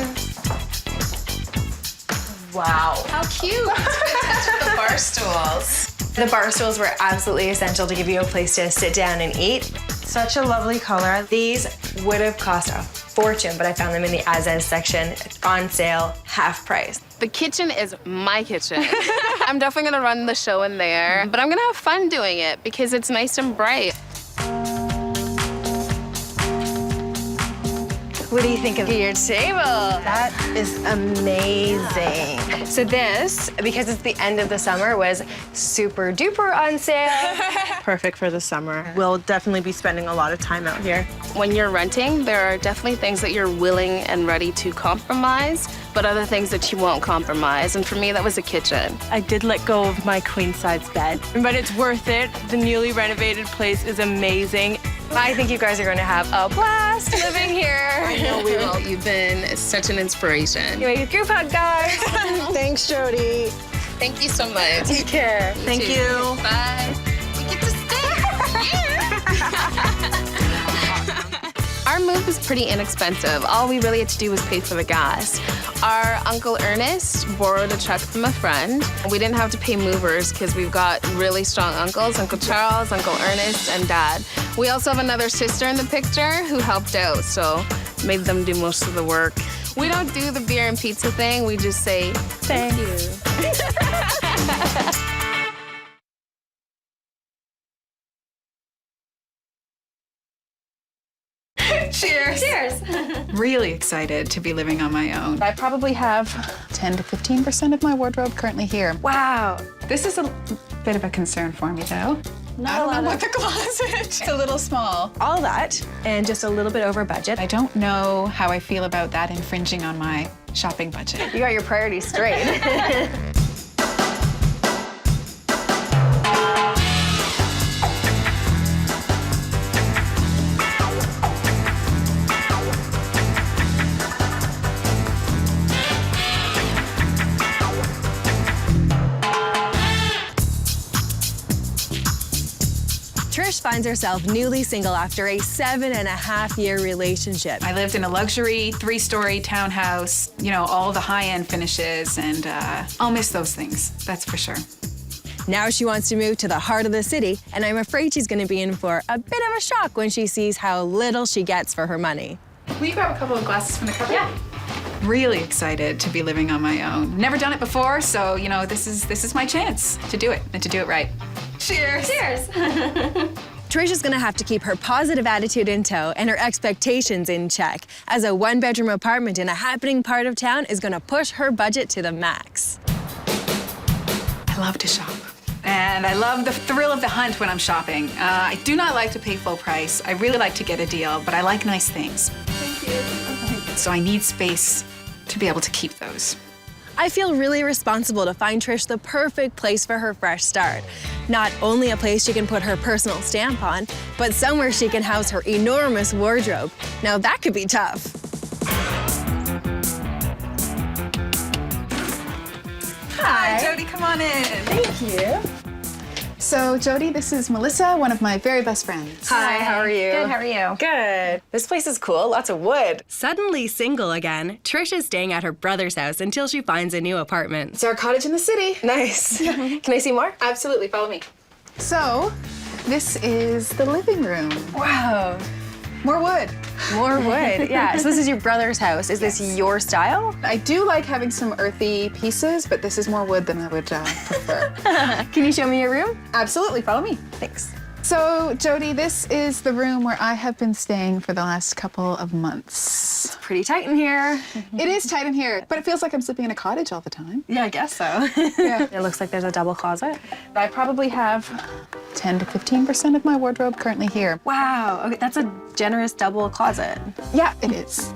Wow. How cute. It's a good touch with the bar stools. The bar stools were absolutely essential to give you a place to sit down and eat. Such a lovely color. These would have cost a fortune, but I found them in the as-is section on sale, half price. The kitchen is my kitchen. I'm definitely gonna run the show in there, but I'm gonna have fun doing it because it's nice and bright. What do you think of your table? That is amazing. So this, because it's the end of the summer, was super duper on sale. Perfect for the summer. We'll definitely be spending a lot of time out here. When you're renting, there are definitely things that you're willing and ready to compromise, but other things that you won't compromise. And for me, that was a kitchen. I did let go of my queen size bed, but it's worth it. The newly renovated place is amazing. I think you guys are going to have a blast living here. I know we will. You've been such an inspiration. You make a group hug, guys. Thanks, Jodi. Thank you so much. Take care. Thank you. Bye. We get to stay. Our move was pretty inexpensive. All we really had to do was pay for the gas. Our Uncle Ernest borrowed a truck from a friend. We didn't have to pay movers because we've got really strong uncles, Uncle Charles, Uncle Ernest, and Dad. We also have another sister in the picture who helped out, so made them do most of the work. We don't do the beer and pizza thing. We just say, thank you. Cheers. Cheers. Really excited to be living on my own. I probably have 10 to 15% of my wardrobe currently here. Wow. This is a bit of a concern for me, though. I don't know about the closet. It's a little small. All that and just a little bit over budget. I don't know how I feel about that infringing on my shopping budget. You got your priorities straight. Trish finds herself newly single after a 7.5-year relationship. I lived in a luxury 3-story townhouse, you know, all the high-end finishes, and I'll miss those things, that's for sure. Now she wants to move to the heart of the city, and I'm afraid she's gonna be in for a bit of a shock when she sees how little she gets for her money. Will you grab a couple of glasses from the cupboard? Yeah. Really excited to be living on my own. Never done it before, so, you know, this is my chance to do it, and to do it right. Cheers. Cheers. Trish is gonna have to keep her positive attitude in tow and her expectations in check, as a 1-bedroom apartment in a happening part of town is gonna push her budget to the max. I love to shop. And I love the thrill of the hunt when I'm shopping. I do not like to pay full price. I really like to get a deal, but I like nice things. Thank you. So I need space to be able to keep those. I feel really responsible to find Trish the perfect place for her fresh start. Not only a place she can put her personal stamp on, but somewhere she can house her enormous wardrobe. Now that could be tough. Hi, Jodi, come on in. Thank you. So, Jodi, this is Melissa, one of my very best friends. Hi, how are you? Good, how are you? Good. This place is cool, lots of wood. Suddenly single again, Trish is staying at her brother's house until she finds a new apartment. It's our cottage in the city. Nice. Can I see more? Absolutely, follow me. So, this is the living room. Wow. More wood. More wood, yeah. So this is your brother's house. Is this your style? I do like having some earthy pieces, but this is more wood than I would prefer. Can you show me your room? Absolutely, follow me. Thanks. So, Jodi, this is the room where I have been staying for the last couple of months. Pretty tight in here. It is tight in here, but it feels like I'm sleeping in a cottage all the time. Yeah, I guess so. Yeah. It looks like there's a double closet. I probably have 10 to 15% of my wardrobe currently here. Wow, okay, that's a generous double closet. Yeah, it is.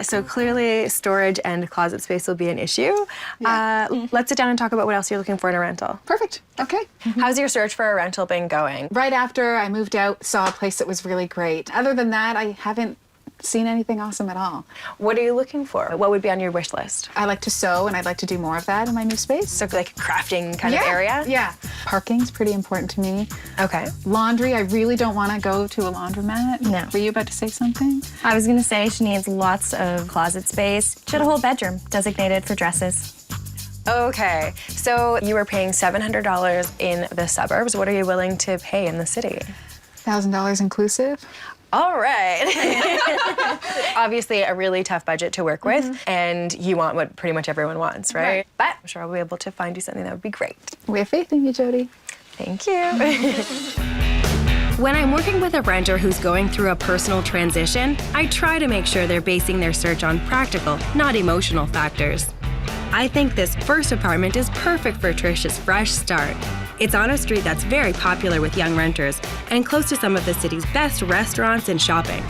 So clearly storage and closet space will be an issue. Yeah. Let's sit down and talk about what else you're looking for in a rental. Perfect, okay. How's your search for a rental been going? Right after I moved out, saw a place that was really great. Other than that, I haven't seen anything awesome at all. What are you looking for? What would be on your wish list? I like to sew, and I'd like to do more of that in my new space. So like a crafting kind of area? Yeah. Parking's pretty important to me. Okay. Laundry, I really don't want to go to a laundromat. No. Were you about to say something? I was gonna say she needs lots of closet space. She had a whole bedroom designated for dresses. Okay, so you were paying $700 in the suburbs. What are you willing to pay in the city? $1,000 inclusive? All right. Obviously a really tough budget to work with, and you want what pretty much everyone wants, right? But I'm sure I'll be able to find you something that would be great. We have faith in you, Jodi. Thank you. When I'm working with a renter who's going through a personal transition, I try to make sure they're basing their search on practical, not emotional factors. I think this first apartment is perfect for Trish's fresh start. It's on a street that's very popular with young renters and close to some of the city's best restaurants and shopping.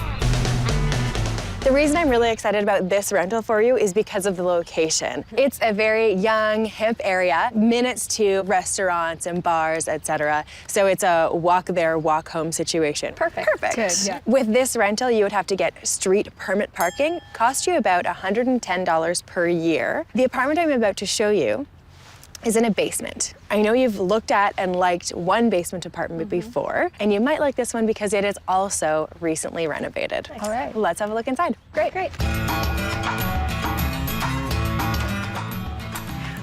The reason I'm really excited about this rental for you is because of the location. It's a very young, hip area, minutes to restaurants and bars, etc. So it's a walk there, walk home situation. Perfect. Good, yeah. With this rental, you would have to get street permit parking, cost you about $110 per year. The apartment I'm about to show you is in a basement. I know you've looked at and liked one basement apartment before, and you might like this one because it is also recently renovated. All right. Let's have a look inside. Great.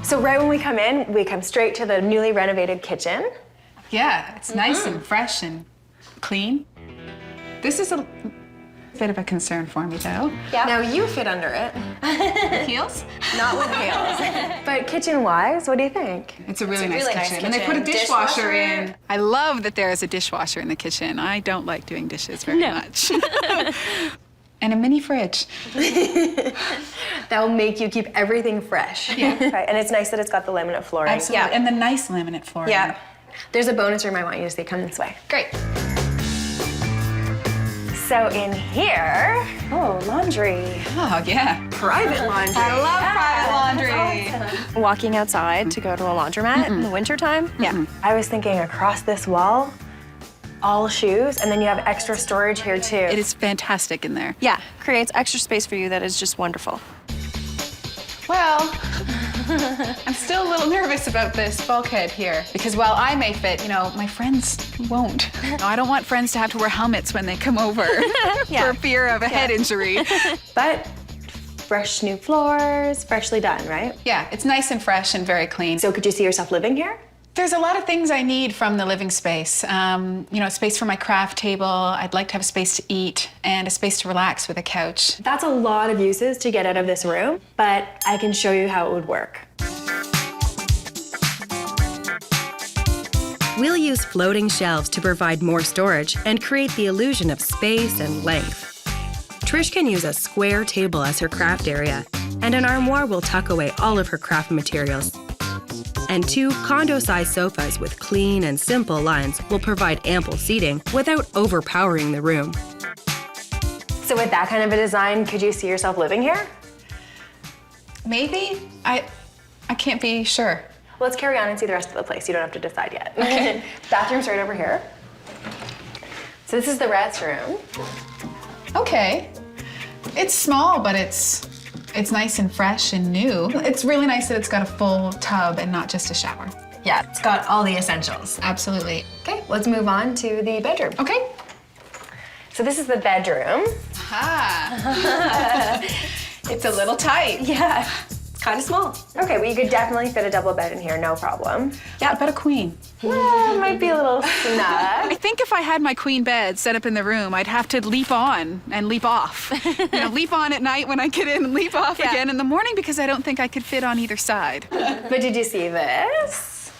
So right when we come straight to the newly renovated kitchen. Yeah, it's nice and fresh and clean. This is a bit of a concern for me, though. Yeah. Now you fit under it. Heels? Not with heels. But kitchen-wise, what do you think? It's a really nice kitchen. And they put a dishwasher in. I love that there is a dishwasher in the kitchen. I don't like doing dishes very much. And a mini fridge. That'll make you keep everything fresh. Yeah. Right. And it's nice that it's got the laminate flooring. Absolutely. And the nice laminate flooring. Yeah. There's a bonus room I want you to see. Come this way. Great. So in here, laundry. Oh, yeah. Private laundry. I love private laundry. Walking outside to go to a laundromat in the wintertime. Yeah. I was thinking across this wall, all shoes, and then you have extra storage here too. It is fantastic in there. Yeah, creates extra space for you that is just wonderful. Well, I'm still a little nervous about this bulkhead here because while I may fit, you know, my friends won't. I don't want friends to have to wear helmets when they come over for fear of a head injury. But fresh new floors, freshly done, right? Yeah, it's nice and fresh and very clean. So could you see yourself living here? There's a lot of things I need from the living space. You know, space for my craft table. I'd like to have a space to eat and a space to relax with a couch. That's a lot of uses to get out of this room, but I can show you how it would work. We'll use floating shelves to provide more storage and create the illusion of space and length. Trish can use a square table as her craft area, and an armoire will tuck away all of her craft materials. And 2 condo-sized sofas with clean and simple lines will provide ample seating without overpowering the room. So with that kind of a design, could you see yourself living here? Maybe. I can't be sure. Well, let's carry on and see the rest of the place. You don't have to decide yet. Okay. Bathroom's right over here. So this is the restroom. Okay. It's small, but it's nice and fresh and new. It's really nice that it's got a full tub and not just a shower. Yeah, it's got all the essentials. Absolutely. Okay, let's move on to the bedroom. Okay. So this is the bedroom. Ah. It's a little tight. Yeah, it's kind of small. Okay, well you could definitely fit a double bed in here, no problem. Yeah, I bet a queen. Well, it might be a little snug. I think if I had my queen bed set up in the room, I'd have to leap on and leap off. You know, leap on at night when I get in and leap off again in the morning because I don't think I could fit on either side. But did you see this?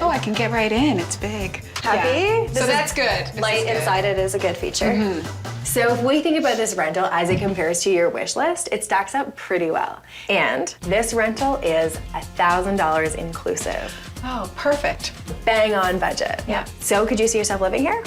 Oh, I can get right in. It's big. Happy? Yeah. So that's good. Light inside it is a good feature. So if we think about this rental as it compares to your wish list, it stacks up pretty well. And this rental is $1,000 inclusive. Oh, perfect. Bang on budget. Yeah. So could you see yourself living here?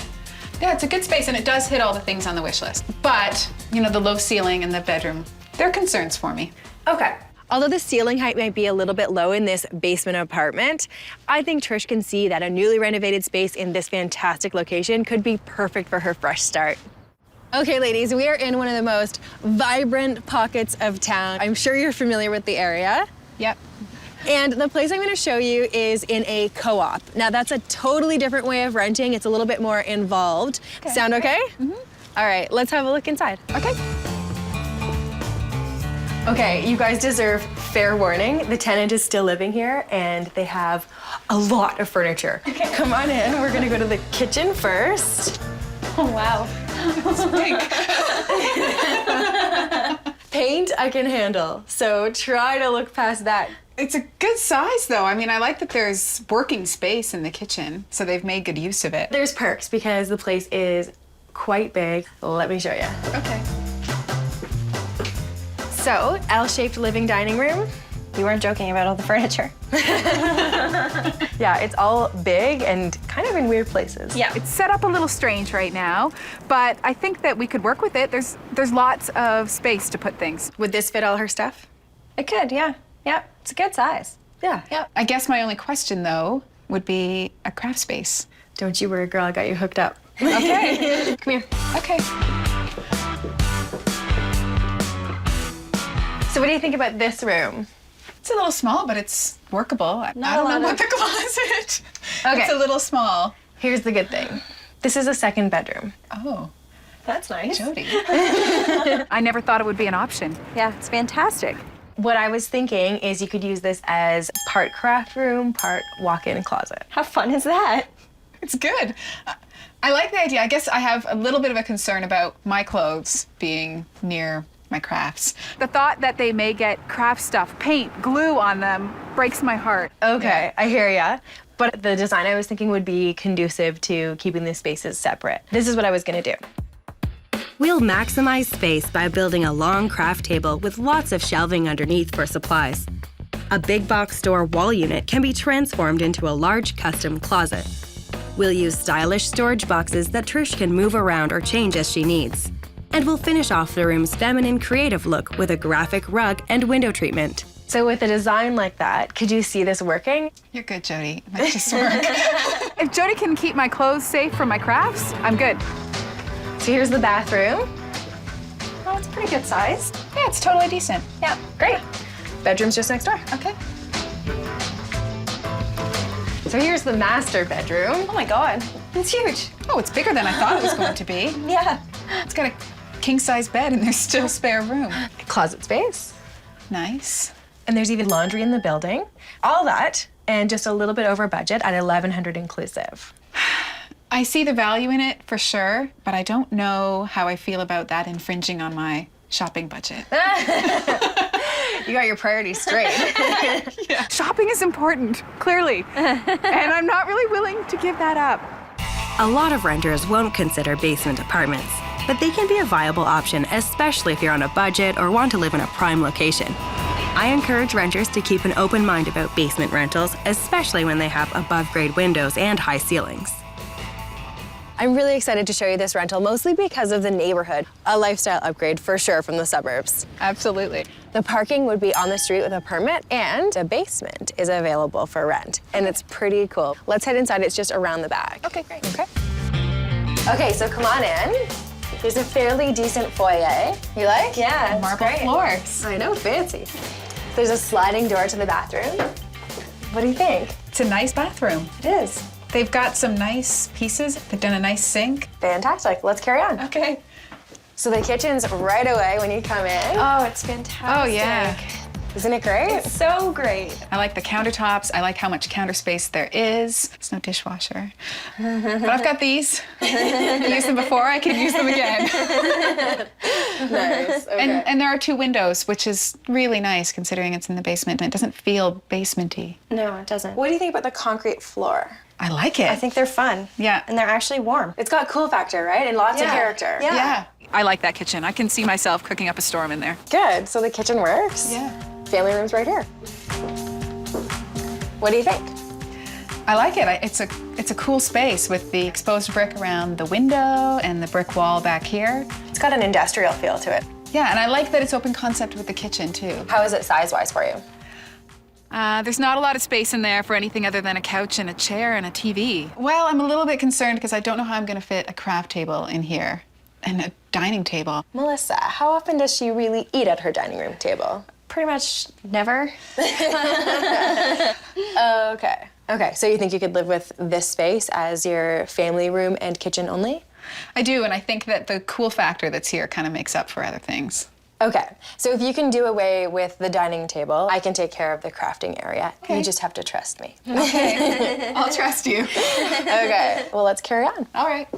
Yeah, it's a good space and it does hit all the things on the wish list. But, you know, the low ceiling and the bedroom, they're concerns for me. Okay. Although the ceiling height might be a little bit low in this basement apartment, I think Trish can see that a newly renovated space in this fantastic location could be perfect for her fresh start. Okay, ladies, we are in one of the most vibrant pockets of town. I'm sure you're familiar with the area. Yep. And the place I'm going to show you is in a co-op. Now, that's a totally different way of renting. It's a little bit more involved. Okay. Sound okay? Mm-hmm. All right, let's have a look inside. Okay. Okay, you guys deserve fair warning. The tenant is still living here, and they have a lot of furniture. Okay. Come on in. We're going to go to the kitchen first. Oh, wow. It's big. Paint I can handle, so try to look past that. It's a good size, though. I mean, I like that there's working space in the kitchen, so they've made good use of it. There's perks because the place is quite big. Let me show you. Okay. So, L-shaped living dining room. You weren't joking about all the furniture. Yeah, it's all big and kind of in weird places. Yeah, it's set up a little strange right now, but I think that we could work with it. There's lots of space to put things. Would this fit all her stuff? It could, yeah. Yeah, it's a good size. Yeah. Yeah. I guess my only question, though, would be a craft space. Don't you worry, girl, I got you hooked up. Okay. Come here. Okay. So what do you think about this room? It's a little small, but it's workable. I don't know about the closet. Okay. It's a little small. Here's the good thing. This is a second bedroom. Oh. That's nice. Jodi. I never thought it would be an option. Yeah, it's fantastic. What I was thinking is you could use this as part craft room, part walk-in closet. How fun is that? It's good. I like the idea. I guess I have a little bit of a concern about my clothes being near my crafts. The thought that they may get craft stuff, paint, glue on them breaks my heart. Okay, I hear ya. But the design I was thinking would be conducive to keeping the spaces separate. This is what I was gonna do. We'll maximize space by building a long craft table with lots of shelving underneath for supplies. A big box store wall unit can be transformed into a large custom closet. We'll use stylish storage boxes that Trish can move around or change as she needs. And we'll finish off the room's feminine creative look with a graphic rug and window treatment. So with a design like that, could you see this working? You're good, Jodi. It might just work. If Jodi can keep my clothes safe from my crafts, I'm good. So here's the bathroom. Oh, it's a pretty good size. Yeah, it's totally decent. Yeah, great. Bedroom's just next door. Okay. So here's the master bedroom. Oh my God, it's huge. Oh, it's bigger than I thought it was going to be. Yeah. It's got a king-size bed and there's still spare room. Closet space. Nice. And there's even laundry in the building. All that, and just a little bit over budget at $1,100 inclusive. I see the value in it for sure, but I don't know how I feel about that infringing on my shopping budget. You got your priorities straight. Yeah. Shopping is important, clearly. And I'm not really willing to give that up. A lot of renters won't consider basement apartments, but they can be a viable option, especially if you're on a budget or want to live in a prime location. I encourage renters to keep an open mind about basement rentals, especially when they have above-grade windows and high ceilings. I'm really excited to show you this rental, mostly because of the neighborhood. A lifestyle upgrade for sure from the suburbs. Absolutely. The parking would be on the street with a permit, and a basement is available for rent. And it's pretty cool. Let's head inside. It's just around the back. Okay, great. Okay. Okay, so come on in. There's a fairly decent foyer. You like? Yeah, it's Marble great. floors. I know, fancy. There's a sliding door to the bathroom. What do you think? It's a nice bathroom. It is. They've got some nice pieces. They've done a nice sink. Fantastic. Let's carry on. Okay. So the kitchen's right away when you come in. Oh, it's fantastic. Oh, yeah. Isn't it great? So great. I like the countertops. I like how much counter space there is. There's no dishwasher. But I've got these. I used them before. I can use them again. Nice. Okay. And there are 2 windows, which is really nice considering it's in the basement. And it doesn't feel basement-y. No, it doesn't. What do you think about the concrete floor? I like it. I think they're fun. Yeah. And they're actually warm. It's got cool factor, right? And lots of character. Yeah. I like that kitchen. I can see myself cooking up a storm in there. Good. So the kitchen works. Yeah. Family room's right here. What do you think? I like it. It's a cool space with the exposed brick around the window and the brick wall back here. It's got an industrial feel to it. Yeah, and I like that it's open concept with the kitchen too. How is it size-wise for you? There's not a lot of space in there for anything other than a couch and a chair and a TV. Well, I'm a little bit concerned because I don't know how I'm going to fit a craft table in here and a dining table. Melissa, how often does she really eat at her dining room table? Pretty much never. Okay. Okay, so you think you could live with this space as your family room and kitchen only? I do, and I think that the cool factor that's here kind of makes up for other things. Okay, so if you can do away with the dining table, I can take care of the crafting area. Okay. You just have to trust me. Okay, I'll trust you. Okay, well, let's carry on. All right.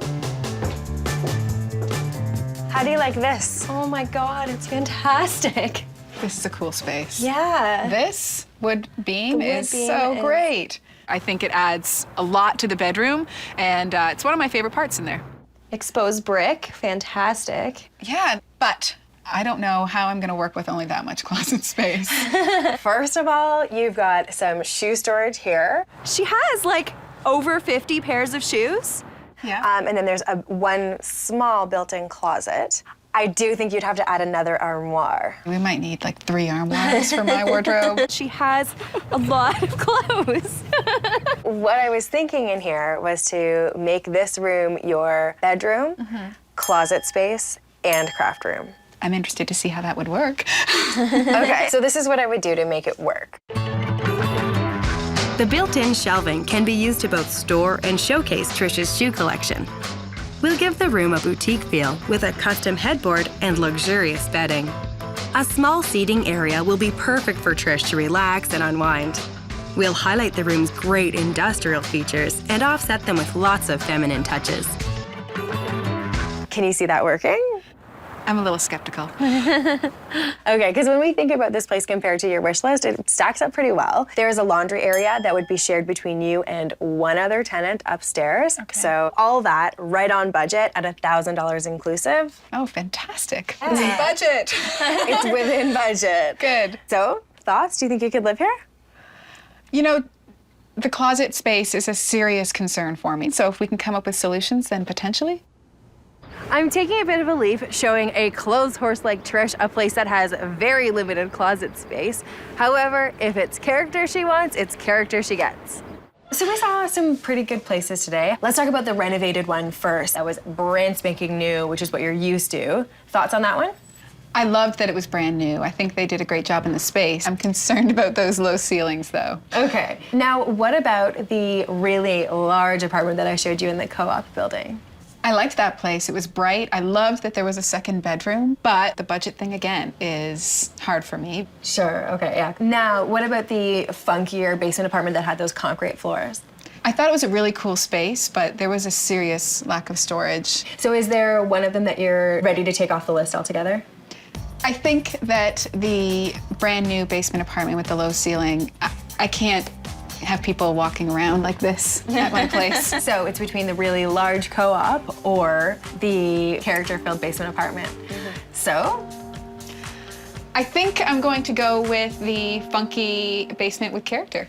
How do you like this? Oh my God, it's fantastic. This is a cool space. Yeah. This wood beam The wood is beam so is- great. I think it adds a lot to the bedroom, and it's one of my favorite parts in there. Exposed brick, fantastic. Yeah, but I don't know how I'm gonna work with only that much closet space. First of all, you've got some shoe storage here. She has like over 50 pairs of shoes. Yeah. And then there's one small built-in closet. I do think you'd have to add another armoire. We might need like 3 armoires for my wardrobe. She has a lot of clothes. What I was thinking in here was to make this room your bedroom, closet space, and craft room. I'm interested to see how that would work. Okay, so this is what I would do to make it work. The built-in shelving can be used to both store and showcase Trish's shoe collection. We'll give the room a boutique feel with a custom headboard and luxurious bedding. A small seating area will be perfect for Trish to relax and unwind. We'll highlight the room's great industrial features and offset them with lots of feminine touches. Can you see that working? I'm a little skeptical. Okay, because when we think about this place compared to your wish list, it stacks up pretty well. There is a laundry area that would be shared between you and one other tenant upstairs. Okay. So all that right on budget at $1,000 inclusive. Oh, fantastic. It's in budget. It's within budget. Good. So, thoughts? Do you think you could live here? You know, the closet space is a serious concern for me. So if we can come up with solutions, then potentially. I'm taking a bit of a leap, showing a clothes horse like Trish a place that has very limited closet space. However, if it's character she wants, it's character she gets. So we saw some pretty good places today. Let's talk about the renovated one first. That was brand spanking new, which is what you're used to. Thoughts on that one? I loved that it was brand new. I think they did a great job in the space. I'm concerned about those low ceilings, though. Okay. Now, what about the really large apartment that I showed you in the co-op building? I liked that place. It was bright. I loved that there was a second bedroom, but the budget thing, again, is hard for me. Sure, okay, yeah. Now, what about the funkier basement apartment that had those concrete floors? I thought it was a really cool space, but there was a serious lack of storage. So is there one of them that you're ready to take off the list altogether? I think that the brand new basement apartment with the low ceiling, I can't have people walking around like this at my place. So it's between the really large co-op or the character-filled basement apartment. So? I think I'm going to go with the funky basement with character.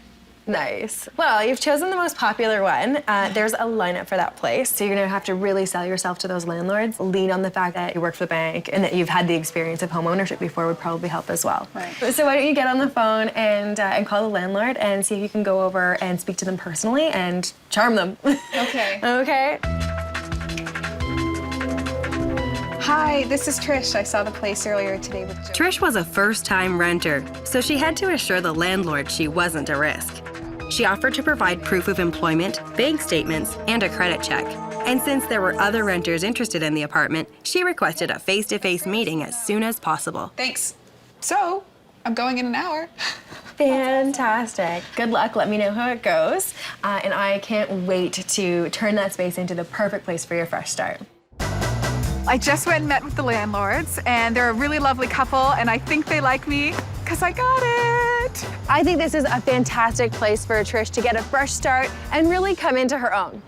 Nice. Well, you've chosen the most popular one. There's a lineup for that place, so you're gonna have to really sell yourself to those landlords. Lean on the fact that you work for the bank and that you've had the experience of home ownership before would probably help as well. Right. So why don't you get on the phone and call the landlord and see if you can go over and speak to them personally and charm them. Okay. Okay. Hi, this is Trish. I saw the place earlier today with Jodi. Trish was a first-time renter, so she had to assure the landlord she wasn't a risk. She offered to provide proof of employment, bank statements, and a credit check. And since there were other renters interested in the apartment, she requested a face-to-face meeting as soon as possible. Thanks. So, I'm going in an hour. Fantastic. Good luck. Let me know how it goes. And I can't wait to turn that space into the perfect place for your fresh start. I just went and met with the landlords, and they're a really lovely couple, and I think they like me because I got it. I think this is a fantastic place for Trish to get a fresh start and really come into her own.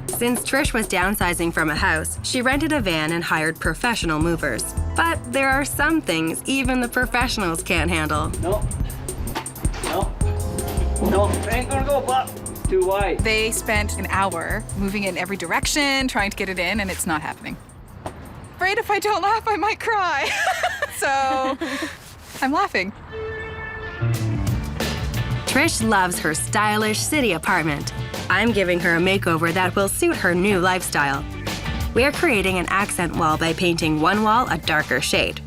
Since Trish was downsizing from a house, she rented a van and hired professional movers. But there are some things even the professionals can't handle. No, ain't gonna go, Bob. Too wide. They spent an hour moving it in every direction, trying to get it in, and it's not happening. Afraid if I don't laugh, I might cry. So I'm laughing. Trish loves her stylish city apartment. I'm giving her a makeover that will suit her new lifestyle. We are creating an accent wall by painting one wall a darker shade.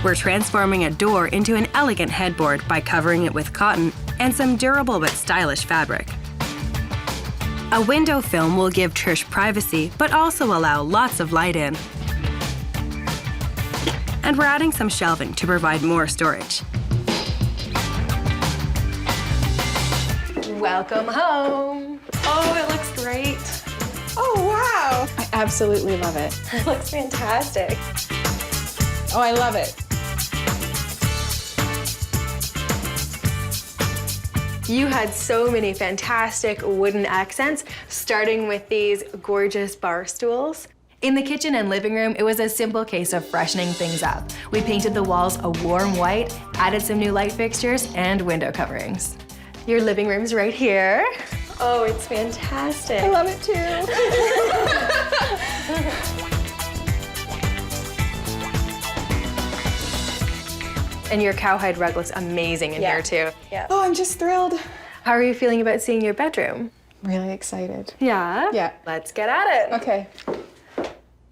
We're transforming a door into an elegant headboard by covering it with cotton and some durable but stylish fabric. A window film will give Trish privacy, but also allow lots of light in. And we're adding some shelving to provide more storage. Welcome home. Oh, it looks great. Oh, wow. I absolutely love it. It looks fantastic. Oh, I love it. You had so many fantastic wooden accents, starting with these gorgeous bar stools. In the kitchen and living room, it was a simple case of freshening things up. We painted the walls a warm white, added some new light fixtures, and window coverings. Your living room's right here. Oh, it's fantastic. I love it too. And your cowhide rug looks amazing in here too. Yeah. Oh, I'm just thrilled. How are you feeling about seeing your bedroom? Really excited. Yeah? Yeah. Let's get at it. Okay.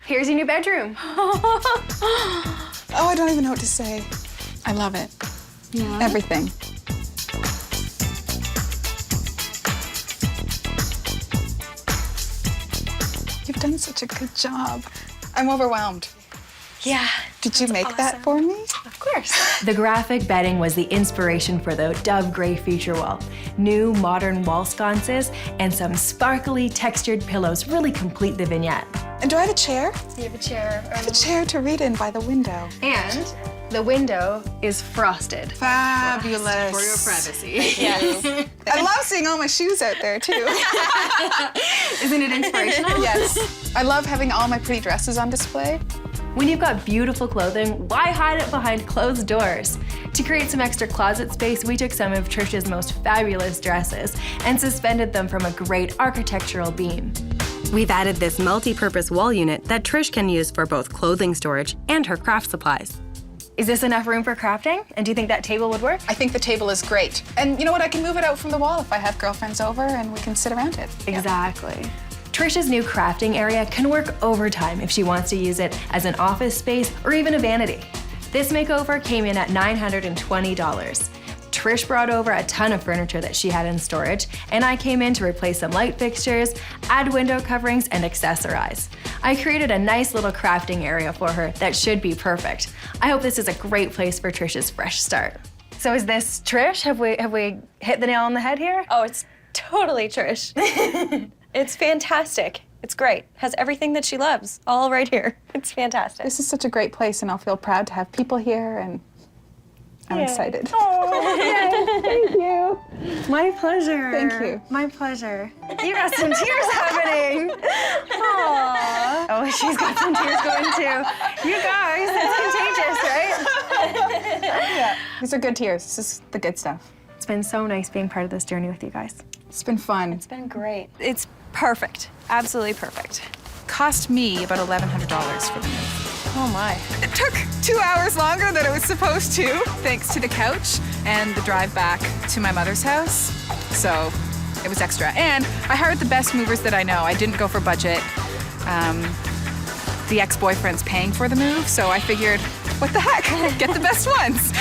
Here's your new bedroom. Oh, I don't even know what to say. I love it. Yeah. Everything. You've done such a good job. I'm overwhelmed. Yeah. Did you make that for me? Of course. The graphic bedding was the inspiration for the dove gray feature wall. New modern wall sconces and some sparkly textured pillows really complete the vignette. And do I have a chair? You have a chair. I have a chair to read in by the window. And the window is frosted. Fabulous. For your privacy. Yes. I love seeing all my shoes out there, too. Isn't it inspirational? Yes. I love having all my pretty dresses on display. When you've got beautiful clothing, why hide it behind closed doors? To create some extra closet space, we took some of Trish's most fabulous dresses and suspended them from a great architectural beam. We've added this multi-purpose wall unit that Trish can use for both clothing storage and her craft supplies. Is this enough room for crafting? And do you think that table would work? I think the table is great. And you know what? I can move it out from the wall if I have girlfriends over and we can sit around it. Exactly. Trish's new crafting area can work overtime if she wants to use it as an office space or even a vanity. This makeover came in at $920. Trish brought over a ton of furniture that she had in storage, and I came in to replace some light fixtures, add window coverings, and accessorize. I created a nice little crafting area for her that should be perfect. I hope this is a great place for Trish's fresh start. So is this Trish? Have we hit the nail on the head here? Oh, it's totally Trish. It's fantastic. It's great. Has everything that she loves all right here. It's fantastic. This is such a great place, and I'll feel proud to have people here, and I'm excited. Oh, thank you. My pleasure. Thank you. My pleasure. You got some tears happening. Aww. Oh, she's got some tears going too. You guys, it's contagious, right? Yeah. These are good tears. This is the good stuff. It's been so nice being part of this journey with you guys. It's been fun. It's been great. It's perfect. Absolutely perfect. Cost me about $1,100 for the move. Oh my. It took 2 hours longer than it was supposed to, thanks to the couch and the drive back to my mother's house. So it was extra. And I hired the best movers that I know. I didn't go for budget. The ex-boyfriend's paying for the move, so I figured, what the heck? Get the best ones.